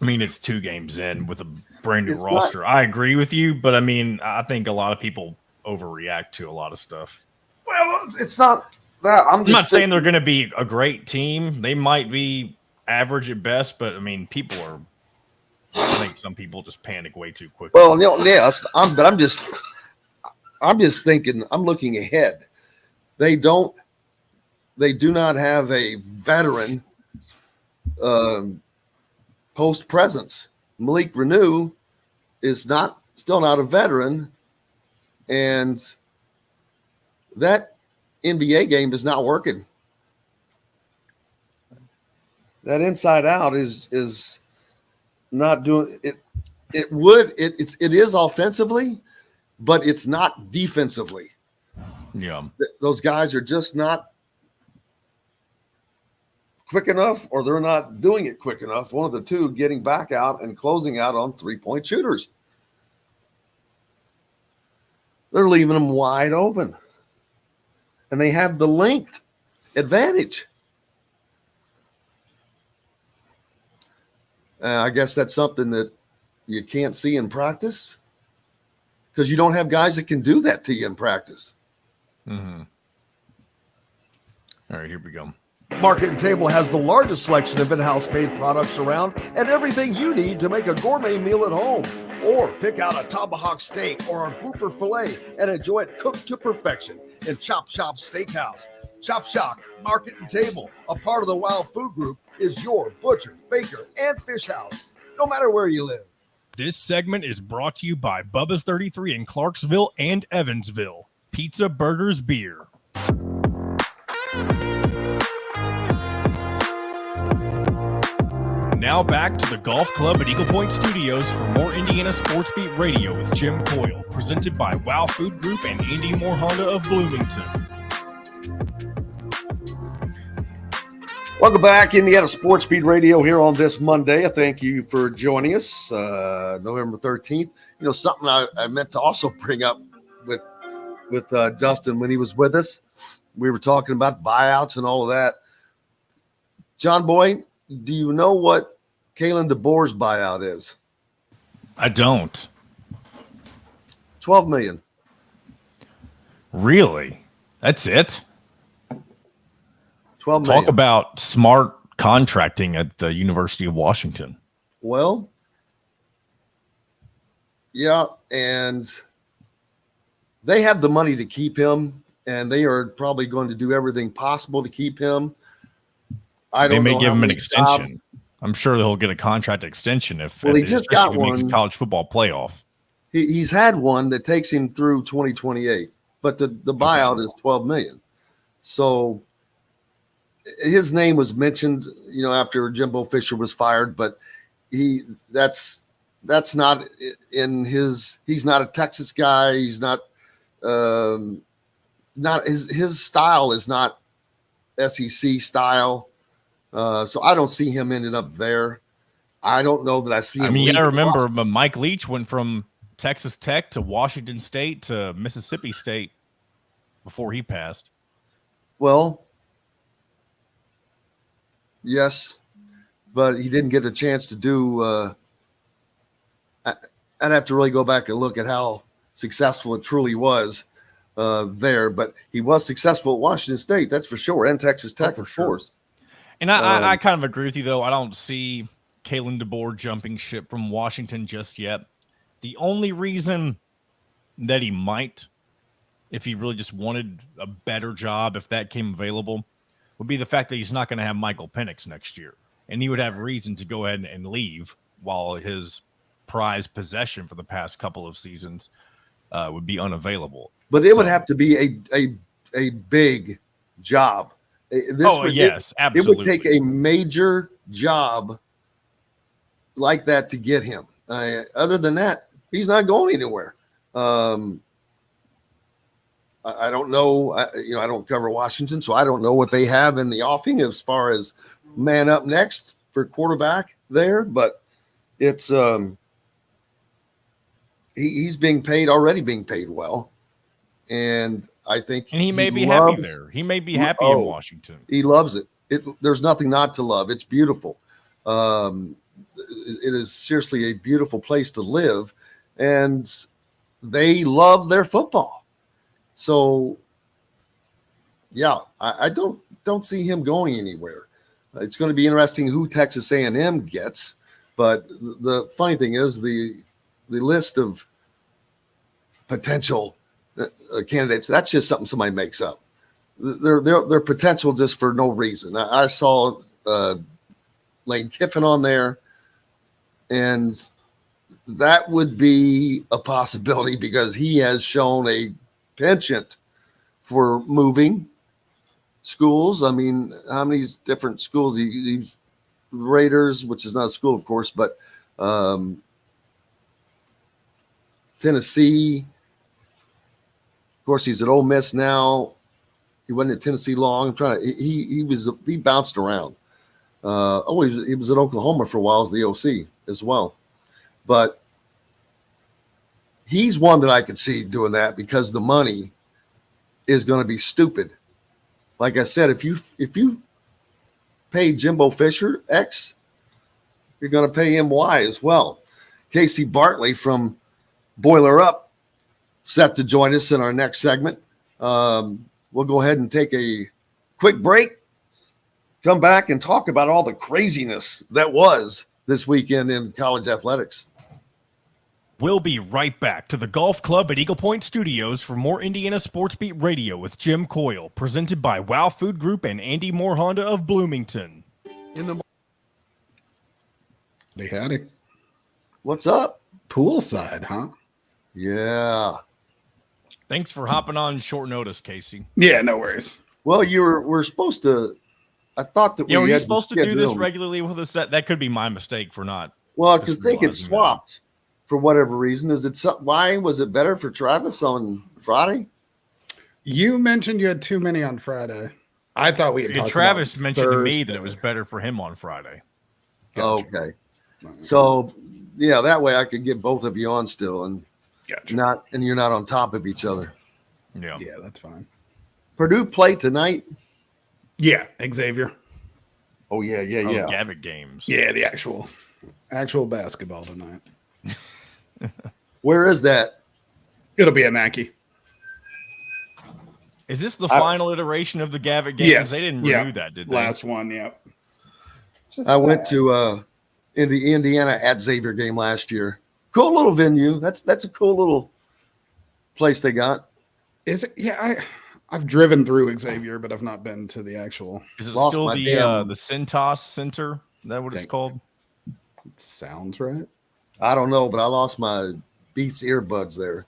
I mean, it's 2 games in with a brand new roster. I agree with you, but I mean, I think a lot of people overreact to a lot of stuff. Well, it's not that. I'm not saying they're going to be a great team. They might be average at best, but I mean, I think some people just panic way too quickly. Well, yes, I'm just thinking. I'm looking ahead. They do not have a veteran post presence. Malik Renew is still not a veteran, and that NBA game is not working. That inside out is not doing it. It is offensively, but it's not defensively. Yeah, those guys are just not quick enough, or they're not doing it quick enough. One of the two, getting back out and closing out on 3-point shooters. They're leaving them wide open, and they have the length advantage. I guess that's something that you can't see in practice because you don't have guys that can do that to you in practice. Mm-hmm. All right, here we go. Market and Table has the largest selection of in-house made products around and everything you need to make a gourmet meal at home. Or pick out a tomahawk steak or a grouper filet and enjoy it cooked to perfection in Chop Shop Steakhouse. Chop Shop, Market and Table, a part of the Wild Food Group, is your butcher, baker, and fish house, no matter where you live. This segment is brought to you by Bubba's 33 in Clarksville and Evansville. Pizza, burgers, beer. Now back to the Golf Club at Eagle Point Studios for more Indiana Sports Beat Radio with Jim Coyle, presented by Wow Food Group and Andy Moore Honda of Bloomington. Welcome back, Indiana Sports Beat Radio here on this Monday. I thank you for joining us, November 13th. You know, something I meant to also bring up with Dustin when he was with us. We were talking about buyouts and all of that. John Boy, do you know what Kalen DeBoer's buyout is? I don't. $12 million. Really? That's it? $12 million. Talk about smart contracting at the University of Washington. Well, yeah, and they have the money to keep him, and they are probably going to do everything possible to keep him. They may give him an extension. I'm sure he'll get a contract extension if he just got he makes one. a college football playoff. He's had one that takes him through 2028. but the buyout is $12 million. So his name was mentioned, after Jimbo Fisher was fired, but that's not in his. He's not a Texas guy. He's not his style is not SEC style. So I don't see him ending up there. I don't know that I see him. I mean, you got to remember, but Mike Leach went from Texas Tech to Washington State to Mississippi State before he passed. Well, yes, but he didn't get a chance to do. I'd have to really go back and look at how successful it truly was there. But he was successful at Washington State, that's for sure, and Texas Tech, of course. And I kind of agree with you, though. I don't see Kalen DeBoer jumping ship from Washington just yet. The only reason that he might, if he really just wanted a better job, if that came available, would be the fact that he's not going to have Michael Penix next year. And he would have reason to go ahead and leave while his prized possession for the past couple of seasons would be unavailable. But it would have to be a big job. Yes, absolutely. It would take a major job like that to get him. Other than that, he's not going anywhere. I don't know. I don't cover Washington, so I don't know what they have in the offing as far as man up next for quarterback there. But it's he's already being paid well, and I think he may be happy there. He may be happy in Washington. He loves it. There's nothing not to love. It's beautiful. It is seriously a beautiful place to live, and they love their football. So, yeah, I don't see him going anywhere. It's going to be interesting who Texas A&M gets, but the funny thing is the list of potential candidates, that's just something somebody makes up. They're potential just for no reason. I saw Lane Kiffin on there, and that would be a possibility because he has shown a penchant for moving schools. I mean, how many different schools? He's Raiders, which is not a school, of course, but Tennessee. Of course, he's at Ole Miss now. He wasn't at Tennessee long. He bounced around. He was at Oklahoma for a while as the OC as well. But he's one that I could see doing that because the money is going to be stupid. Like I said, if you pay Jimbo Fisher X, you're going to pay him Y as well. Casey Bartley from Boiler Up set to join us in our next segment. We'll go ahead and take a quick break, come back and talk about all the craziness that was this weekend in college athletics. We'll be right back to the Golf Club at Eagle Point Studios for more Indiana Sports Beat Radio with Jim Coyle, presented by Wow Food Group and Andy Moore Honda of Bloomington. They had it. What's up? Poolside, huh? Yeah. Thanks for hopping on short notice, Casey. Yeah, no worries. Well, we're supposed to. I thought that were you supposed to do this regularly with us? That could be my mistake for not. Well, I think it's swapped for whatever reason. Why was it better for Travis on Friday? You mentioned you had too many on Friday. I thought we had talked Travis about mentioned Thursday. to me that it was better for him on Friday. Gotcha. Okay. So, yeah, that way I could get both of you on still and you're not on top of each other. Yeah. Yeah, that's fine. Purdue play tonight? Yeah, Xavier. Oh, yeah. Gavitt games. Yeah, the actual basketball tonight. Where is that? It'll be at Mackey. Is this the final iteration of the Gavitt games? Yes. They didn't renew that, did they? Last one, yep. I went to in the Indiana at Xavier game last year. Cool little venue. That's a cool little place they got. Is it? Yeah, I've driven through Xavier, but I've not been to the actual. Is it still the Cintas Center? Is that what it's called? It sounds right. I don't know, but I lost my Beats earbuds there.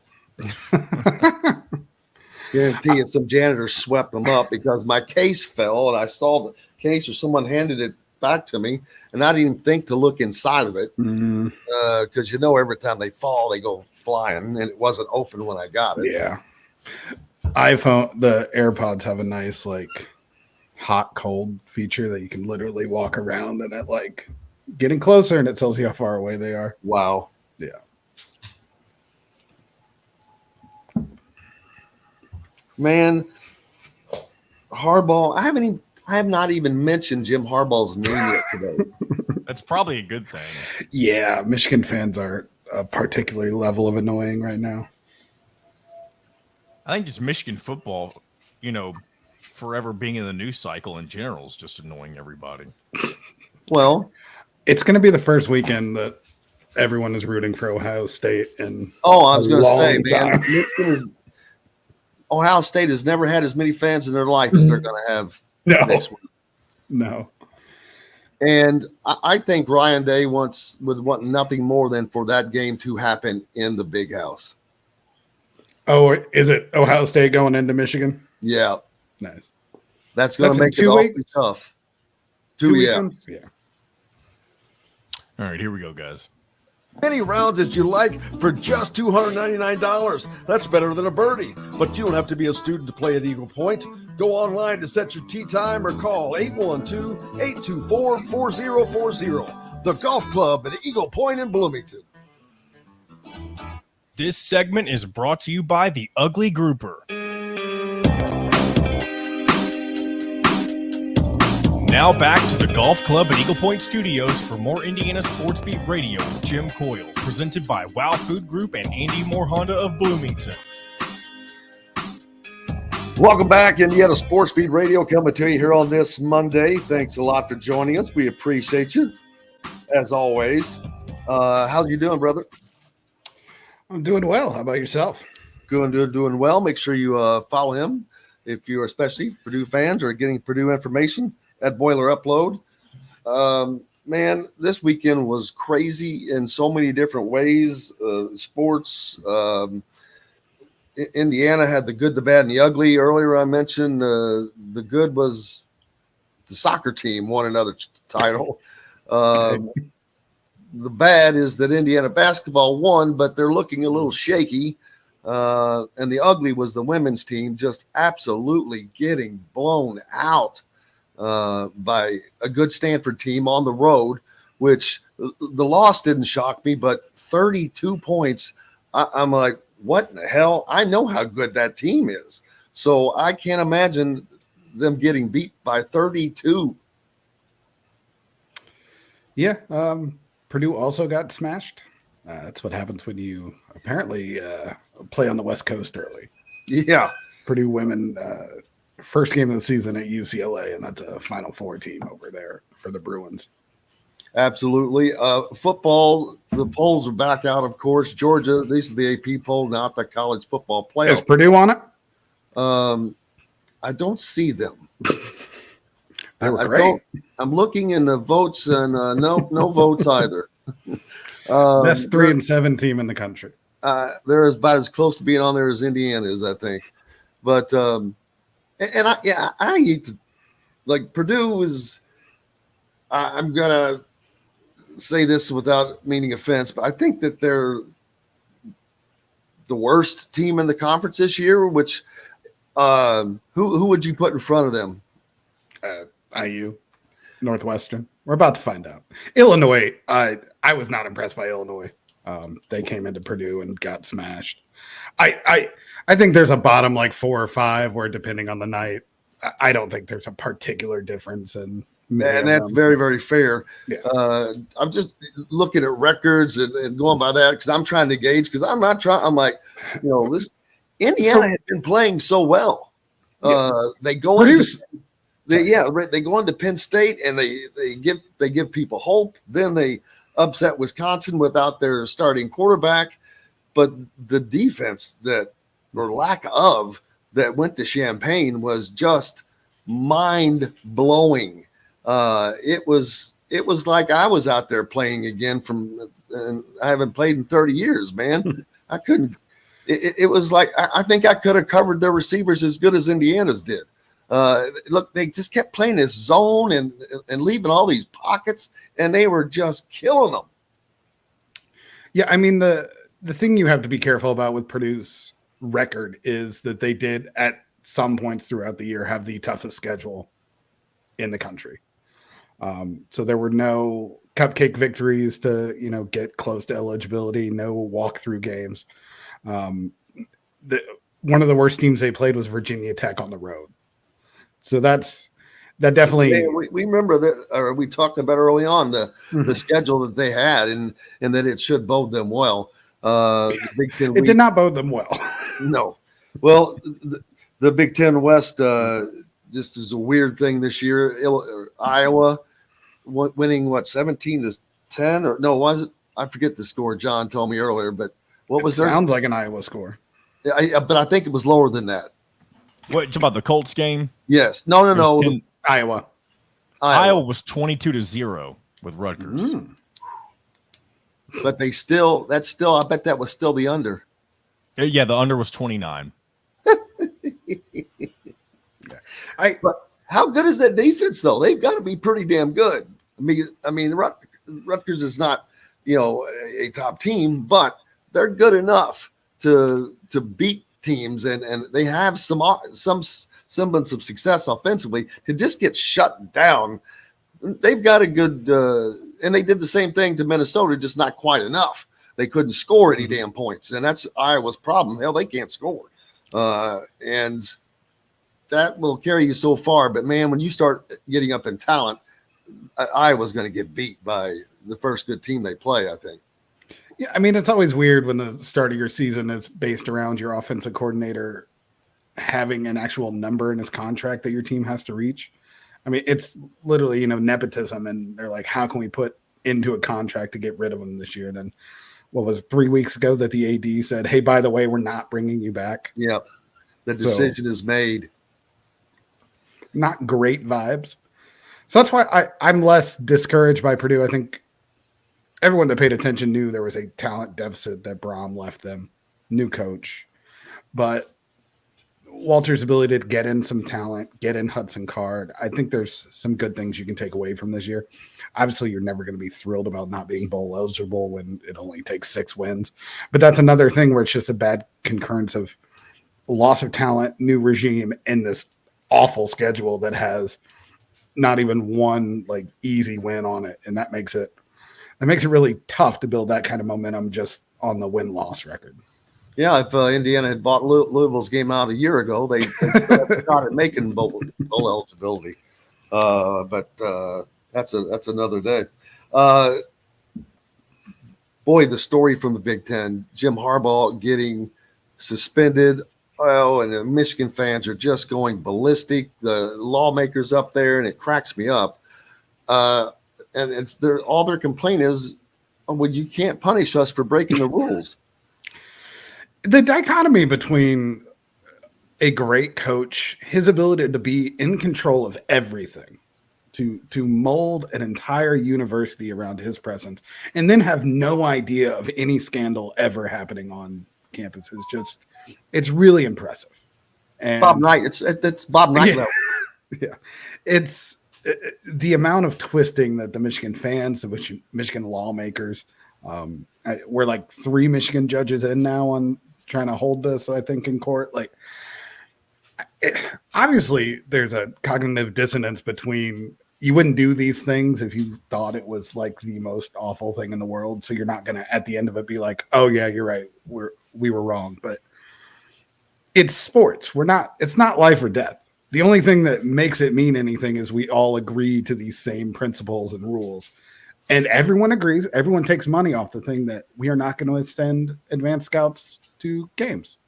Guarantee you some janitors swept them up because my case fell and I saw the case or someone handed it back to me and I didn't even think to look inside of it because every time they fall they go flying and it wasn't open when I got it. Yeah. The AirPods have a nice hot cold feature that you can literally walk around and it getting closer and it tells you how far away they are. Wow. Yeah. Man, Harbaugh, I have not even mentioned Jim Harbaugh's name yet today. That's probably a good thing. Yeah, Michigan fans are a particular level of annoying right now. I think just Michigan football, forever being in the news cycle in general is just annoying everybody. Well, it's going to be the first weekend that everyone is rooting for Ohio State. And I was going to say, man, Ohio State has never had as many fans in their life as they're going to have next week. No. And I think Ryan Day would want nothing more than for that game to happen in the big house. Oh, is it Ohio State going into Michigan? Yeah. Nice. That's going to make it awfully tough. 2 weeks? Yeah. All right, here we go, guys. Many rounds as you like for just $299. That's better than a birdie. But you don't have to be a student to play at Eagle Point. Go online to set your tee time or call 812-824-4040. The Golf Club at Eagle Point in Bloomington. This segment is brought to you by the Ugly Grouper. Now back to the Golf Club at Eagle Point Studios for more Indiana Sports Beat Radio with Jim Coyle, presented by Wow Food Group and Andy Moore Honda of Bloomington. Welcome back, Indiana Sports Beat Radio, coming to you here on this Monday. Thanks a lot for joining us. We appreciate you, as always. How you doing, brother? I'm doing well. How about yourself? Doing well. Make sure you follow him if you're especially Purdue fans or getting Purdue information at Boiler Upload. Man, this weekend was crazy in so many different ways. Sports. Indiana had the good, the bad, and the ugly. Earlier I mentioned the good was the soccer team won another title. The bad is that Indiana basketball won, but they're looking a little shaky. And the ugly was the women's team just absolutely getting blown out by a good Stanford team on the road, which the loss didn't shock me, but 32 points. I'm like, what in the hell? I know how good that team is. So I can't imagine them getting beat by 32. Yeah. Purdue also got smashed. That's what happens when you apparently play on the West Coast early. Yeah. Purdue women, first game of the season at UCLA, and that's a Final Four team over there for the Bruins. Absolutely. Football, the polls are back out, of course. Georgia, this is the AP poll, not the college football playoff. Is Purdue on it? I don't see them. They were great. I'm looking in the votes, and no votes either. Best 3-7 team in the country. They're about as close to being on there as Indiana is, I think. But I hate to, like, Purdue is. I'm gonna say this without meaning offense, but I think that they're the worst team in the conference this year. Which who would you put in front of them? IU, Northwestern. We're about to find out. Illinois. I was not impressed by Illinois. They came into Purdue and got smashed. I think there's a bottom like 4 or 5 where, depending on the night, I don't think there's a particular difference in. And that's very, very fair. Yeah. I'm just looking at records and going by that because I'm trying to gauge because I'm not trying. I'm like, this Indiana has been playing so well. They go into they go into Penn State and they give people hope. Then they upset Wisconsin without their starting quarterback, but the defense or lack of that went to Champaign was just mind blowing. It was like I was out there playing again and I haven't played in 30 years, man. I couldn't it was like I think I could have covered their receivers as good as Indiana's did. Look, they just kept playing this zone and leaving all these pockets, and they were just killing them. Yeah, I mean, the thing you have to be careful about with Purdue's record is that they did at some points throughout the year have the toughest schedule in the country. So there were no cupcake victories to, get close to eligibility, no walkthrough games. One of the worst teams they played was Virginia Tech on the road. So that definitely. Yeah, we remember that, or we talked about early on the schedule that they had, and that it should bode them well. The Big Ten. It did not bode them well. No. Well, the Big Ten West just is a weird thing this year. Iowa winning 17-10, or no? Was it? I forget the score. John told me earlier, but what was sounds like an Iowa score? But I think it was lower than that. What about the Colts game? Yes. No. Iowa. Iowa was 22-0 with Rutgers. But I bet that was still the under. Yeah, the under was 29. But how good is that defense, though? They've got to be pretty damn good. I mean, Rutgers is not, a top team, but they're good enough to beat teams, and they have some semblance of success offensively. To just get shut down, they've got a good and they did the same thing to Minnesota, just not quite enough. They couldn't score any damn points, and that's Iowa's problem. Hell, they can't score, and that will carry you so far. But man, when you start getting up in talent, Iowa's going to get beat by the first good team they play, I think. Yeah, I mean, it's always weird when the start of your season is based around your offensive coordinator having an actual number in his contract that your team has to reach. I mean, it's literally, nepotism, and they're like, how can we put into a contract to get rid of him this year? And then what was it, 3 weeks ago that the AD said, hey, by the way, we're not bringing you back. Yep. The decision is made. Not great vibes. So that's why I'm less discouraged by Purdue. I think everyone that paid attention knew there was a talent deficit that Braum left them, new coach. But Walter's ability to get in some talent, get in Hudson Card, I think there's some good things you can take away from this year. Obviously, you're never going to be thrilled about not being bowl eligible when it only takes 6 wins. But that's another thing where it's just a bad concurrence of loss of talent, new regime, and this awful schedule that has not even one easy win on it. And that makes it really tough to build that kind of momentum just on the win-loss record. Yeah, if Indiana had bought Louisville's game out a year ago, they started making bowl eligibility. But that's another day. Boy, the story from the Big Ten: Jim Harbaugh getting suspended. Oh, and the Michigan fans are just going ballistic. The lawmakers up there, and it cracks me up. And it's all their complaint is, well, you can't punish us for breaking the rules. The dichotomy between a great coach, his ability to be in control of everything, to mold an entire university around his presence, and then have no idea of any scandal ever happening on campus is just, it's really impressive. And Bob Knight, it's Bob Knight. Yeah, yeah. It's the amount of twisting that the Michigan fans, the Michigan lawmakers, we're 3 Michigan judges in now on trying to hold this, I think, in court. Obviously there's a cognitive dissonance between, you wouldn't do these things if you thought it was the most awful thing in the world. So you're not going to, at the end of it, be like, oh yeah, you're right, we were wrong. But it's sports. It's not life or death. The only thing that makes it mean anything is we all agree to these same principles and rules. And everyone agrees. Everyone takes money off the thing that we are not going to send advanced scouts to games.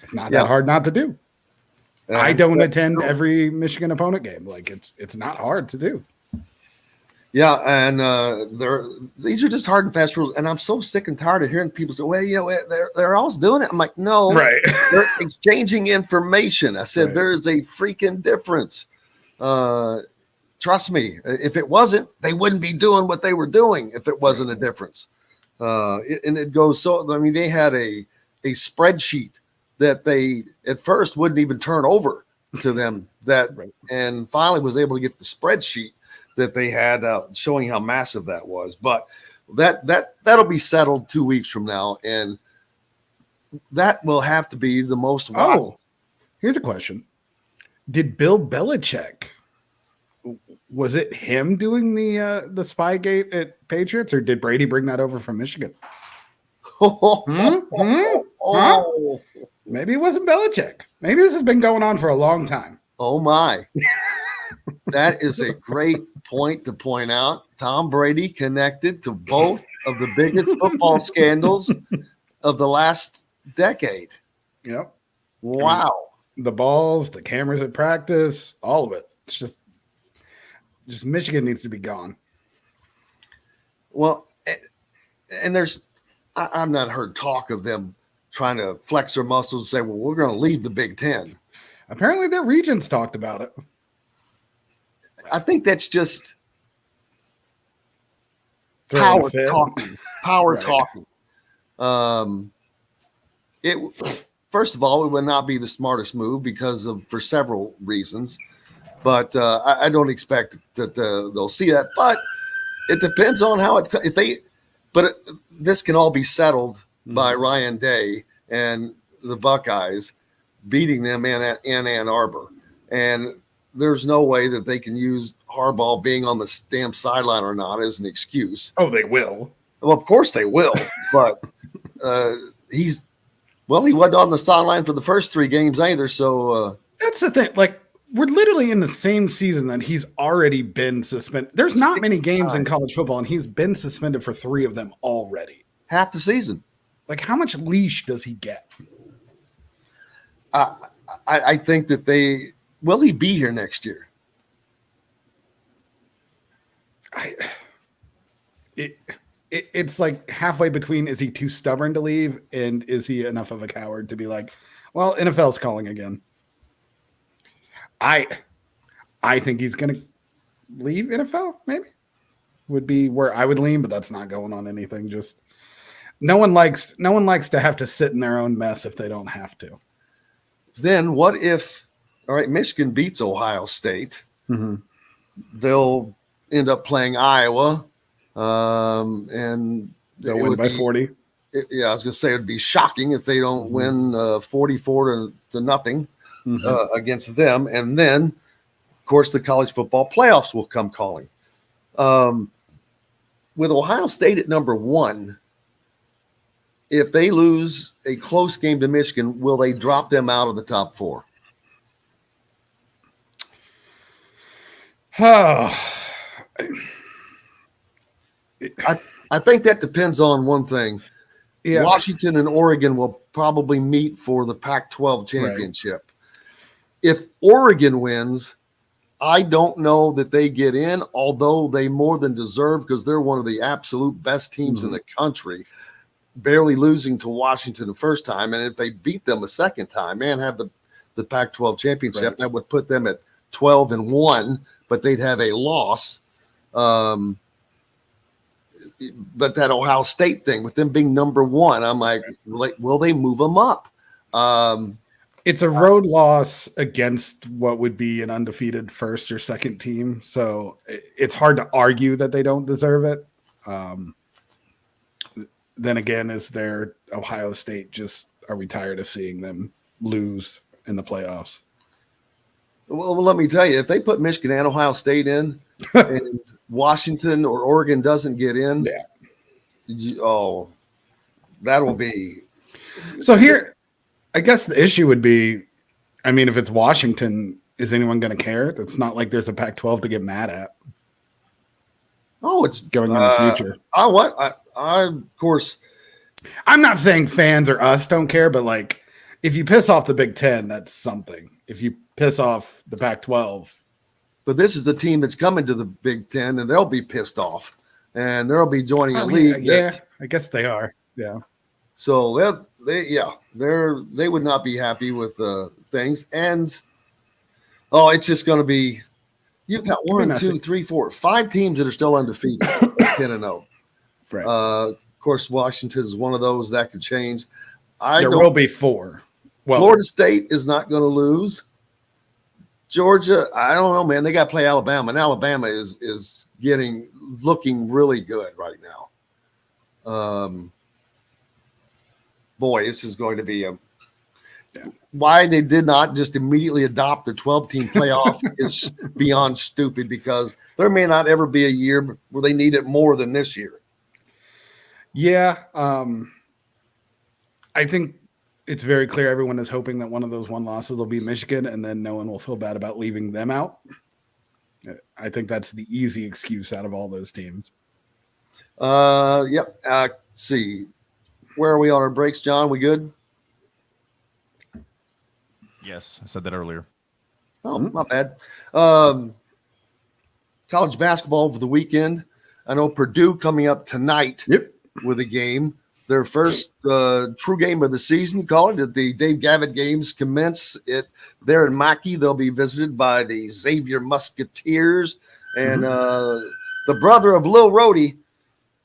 It's not that hard not to do. I don't attend every Michigan opponent game. It's not hard to do. Yeah, and these are just hard and fast rules. And I'm so sick and tired of hearing people say, well, they're all doing it. I'm like, no, right. They're exchanging information. I said, There is a freaking difference. Trust me, if it wasn't, they wouldn't be doing what they were doing if it wasn't a difference. And it goes so, I mean, they had a a spreadsheet that they at first wouldn't even turn over to them and finally was able to get the spreadsheet that they had showing how massive that was. But that'll be settled 2 weeks from now, and that will have to be the most watched. Oh, here's a question. Did Bill Belichick, was it him doing the Spygate at Patriots, or did Brady bring that over from Michigan? Maybe it wasn't Belichick. Maybe this has been going on for a long time. Oh my. That is a great point to point out. Tom Brady connected to both of the biggest football scandals of the last decade. Yep. Wow. The balls, the cameras at practice, all of it. It's just Michigan needs to be gone. Well, and I've not heard talk of them trying to flex their muscles and say, well, we're going to leave the Big Ten. Apparently their regents talked about it. I think that's just power talking. Power talking. First of all, it would not be the smartest move for several reasons. But I don't expect that they'll see that. But it depends on how this can all be settled by Ryan Day and the Buckeyes beating them in Ann Arbor. And there's no way that they can use Harbaugh being on the damn sideline or not as an excuse. Oh, they will. Well, of course they will. But he wasn't on the sideline for the first 3 games either. So that's the thing. Like, we're literally in the same season that he's already been suspended. There's not many games in college football, and he's been suspended for 3 of them already. Half the season. Like, how much leash does he get? I think that will he be here next year? It's like halfway between, is he too stubborn to leave, and is he enough of a coward to be like, well, NFL's calling again. I think he's going to leave NFL, maybe. Would be where I would lean, but that's not going on anything. Just no one likes to have to sit in their own mess if they don't have to. Then what if, all right, Michigan beats Ohio State. Mm-hmm. They'll end up playing Iowa, and they'll win by 40. Yeah, I was going to say it'd be shocking if they don't win 44 to nothing against them. And then, of course, the college football playoffs will come calling. With Ohio State at number 1, if they lose a close game to Michigan, will they drop them out of the top 4? Oh. I think that depends on one thing. Yeah. Washington and Oregon will probably meet for the Pac-12 championship. Right. If Oregon wins, I don't know that they get in, although they more than deserve because they're one of the absolute best teams in the country, barely losing to Washington the first time. And if they beat them a second time and have the Pac-12 championship, that would put them at 12-1, but they'd have a loss. But that Ohio State thing with them being number 1, I'm like, will they move them up? It's a road loss against what would be an undefeated first or second team. So it's hard to argue that they don't deserve it. Then again, is there Ohio State are we tired of seeing them lose in the playoffs? Well, let me tell you, if they put Michigan and Ohio State in and Washington or Oregon doesn't get in, that will be. So here, I guess the issue would be, I mean, if it's Washington, is anyone going to care? It's not like there's a Pac-12 to get mad at. Oh, it's going in the future. I of course, I'm not saying fans or us don't care, but like, if you piss off the Big Ten, that's something. If you piss off the Pac-12. But this is the team that's coming to the Big Ten, and they'll be pissed off, and they'll be joining a league. Yeah, I guess they are. Yeah. So they would not be happy with things, and it's just going to be. You've got 1, 2, 3, 4, 5 teams that are still undefeated, 10-0. Right. Of course, Washington is one of those that could change. There will be 4. Well, Florida State is not going to lose. Georgia, I don't know, man. They got to play Alabama, and Alabama is looking really good right now. Boy, this is going to be why they did not just immediately adopt the 12-team playoff is beyond stupid, because there may not ever be a year where they need it more than this year. Yeah, I think it's very clear everyone is hoping that one of those 1 losses will be Michigan, and then no one will feel bad about leaving them out. I think that's the easy excuse out of all those teams. Yep. Let's see. Where are we on our breaks, John? We good? Yes, I said that earlier. Oh, not bad. College basketball for the weekend. I know Purdue coming up tonight with a game. Their first true game of the season, call it. The Dave Gavitt games commence there in Mackey. They'll be visited by the Xavier Musketeers and the brother of Lil Rhodey.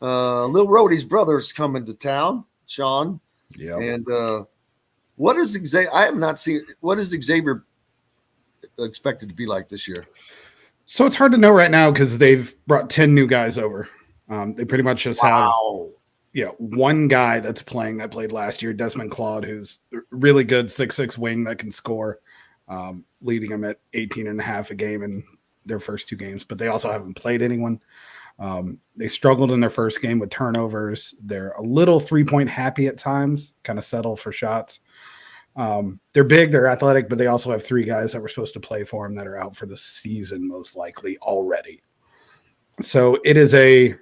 Lil Rhodey's brother is coming to town, Sean. Yeah. And what is Xavier? I have not seen. What is Xavier expected to be like this year? So it's hard to know right now because they've brought 10 new guys over. They pretty much just have one guy that's playing that played last year, Desmond Claude, who's really good 6'6" wing that can score, leading them at 18.5 a game in their first 2 games. But they also haven't played anyone. They struggled in their first game with turnovers. They're a little 3-point happy at times, kind of settle for shots. They're big, they're athletic, but they also have 3 guys that were supposed to play for them that are out for the season, most likely already. So it is a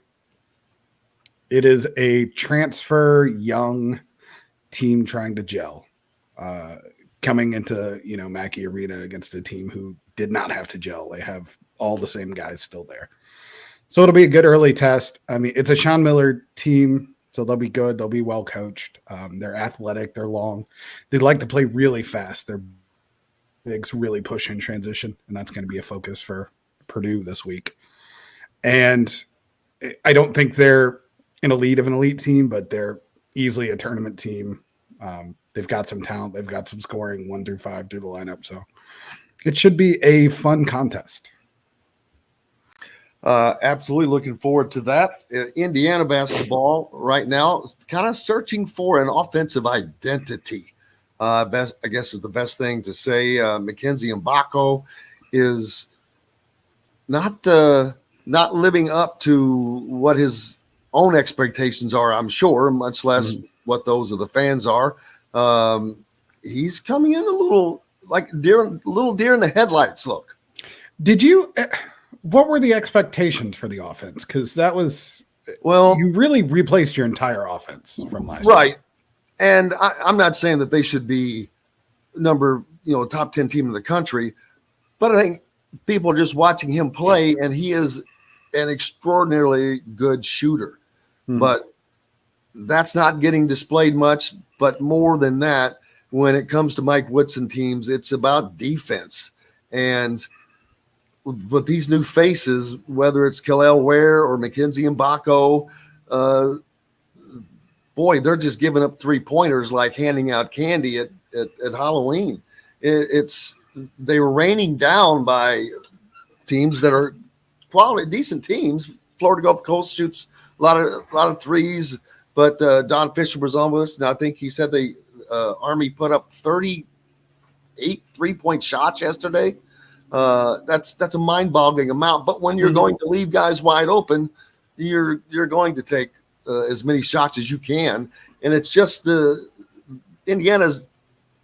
transfer young team trying to gel, coming into, Mackey Arena against a team who did not have to gel. They have all the same guys still there. So it'll be a good early test. I mean, it's a Sean Miller team, so they'll be good. They'll be well coached. They're athletic. They're long. They like to play really fast. Their bigs really push in transition, and that's going to be a focus for Purdue this week. And I don't think they're an elite team, but they're easily a tournament team. They've got some talent. They've got some scoring 1 through 5 through the lineup. So it should be a fun contest. Absolutely looking forward to that. Indiana basketball right now is kind of searching for an offensive identity. I guess is the best thing to say. Mackenzie Mbako is not living up to what his own expectations are, I'm sure, much less what those of the fans are. He's coming in a little like deer in the headlights look. Did you? What were the expectations for the offense? Because that was you really replaced your entire offense from last year. Right. And I'm not saying that they should be top 10 team in the country, but I think people are just watching him play, and he is an extraordinarily good shooter. But that's not getting displayed much. But more than that, when it comes to Mike Woodson teams, it's about defense. And with these new faces, whether it's Kel'el Ware or Mackenzie Mbako, boy, they're just giving up 3-pointers like handing out candy at Halloween. They were raining down by teams that are quality, decent teams. Florida Gulf Coast shoots a lot of threes, but Don Fischer was on with us, and I think he said the Army put up 38 3-point shots yesterday. That's a mind-boggling amount. But when you're going to leave guys wide open, you're going to take as many shots as you can, and it's just Indiana's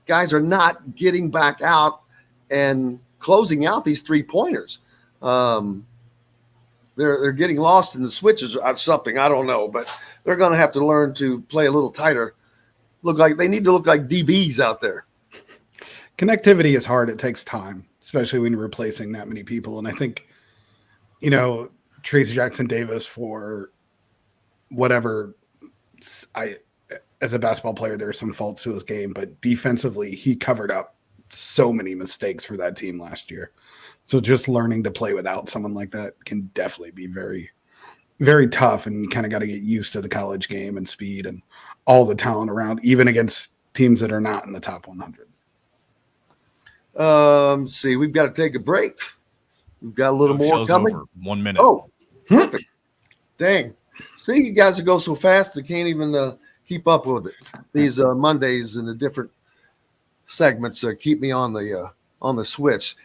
guys are not getting back out and closing out these 3-pointers. They're getting lost in the switches or something. I don't know, but they're going to have to learn to play a little tighter. They need to look like DBs out there. Connectivity is hard. It takes time, especially when you're replacing that many people. And I think, Tracy Jackson Davis, for whatever, as a basketball player, there are some faults to his game, but defensively, he covered up so many mistakes for that team last year. So just learning to play without someone like that can definitely be very, very tough. And you kind of got to get used to the college game and speed and all the talent around, even against teams that are not in the top 100. See, we've got to take a break. We've got a little more Show's coming. over. 1 minute. Oh, perfect. Dang. See, you guys go so fast, I can't even keep up with it. These Mondays and the different segments keep me on the switch.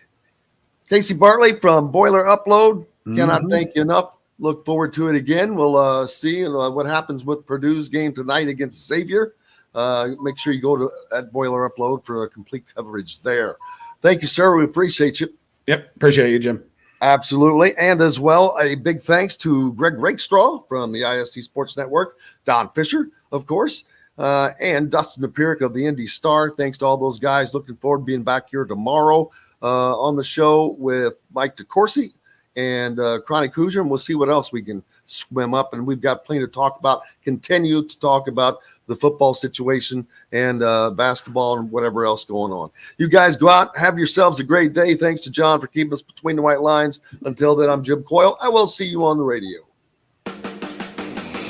Casey Bartley from Boiler Upload. Cannot thank you enough. Look forward to it again. We'll see what happens with Purdue's game tonight against Xavier. Make sure you go to at Boiler Upload for a complete coverage there. Thank you, sir. We appreciate you. Yep. Appreciate you, Jim. Absolutely. And as well, a big thanks to Greg Rakestraw from the IST Sports Network, Don Fischer, of course, and Dustin Dopirak of the Indy Star. Thanks to all those guys. Looking forward to being back here tomorrow on the show with Mike DeCourcy and Chronic Hoosier, and we'll see what else we can swim up. And we've got plenty to talk about, continue to talk about the football situation and basketball and whatever else going on. You guys go out, have yourselves a great day. Thanks to John for keeping us between the white lines. Until then, I'm Jim Coyle. I will see you on the radio.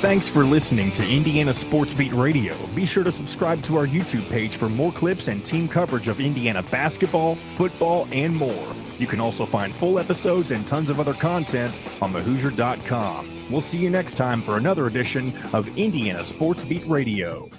Thanks for listening to Indiana Sports Beat Radio. Be sure to subscribe to our YouTube page for more clips and team coverage of Indiana basketball, football, and more. You can also find full episodes and tons of other content on thehoosier.com. We'll see you next time for another edition of Indiana Sports Beat Radio.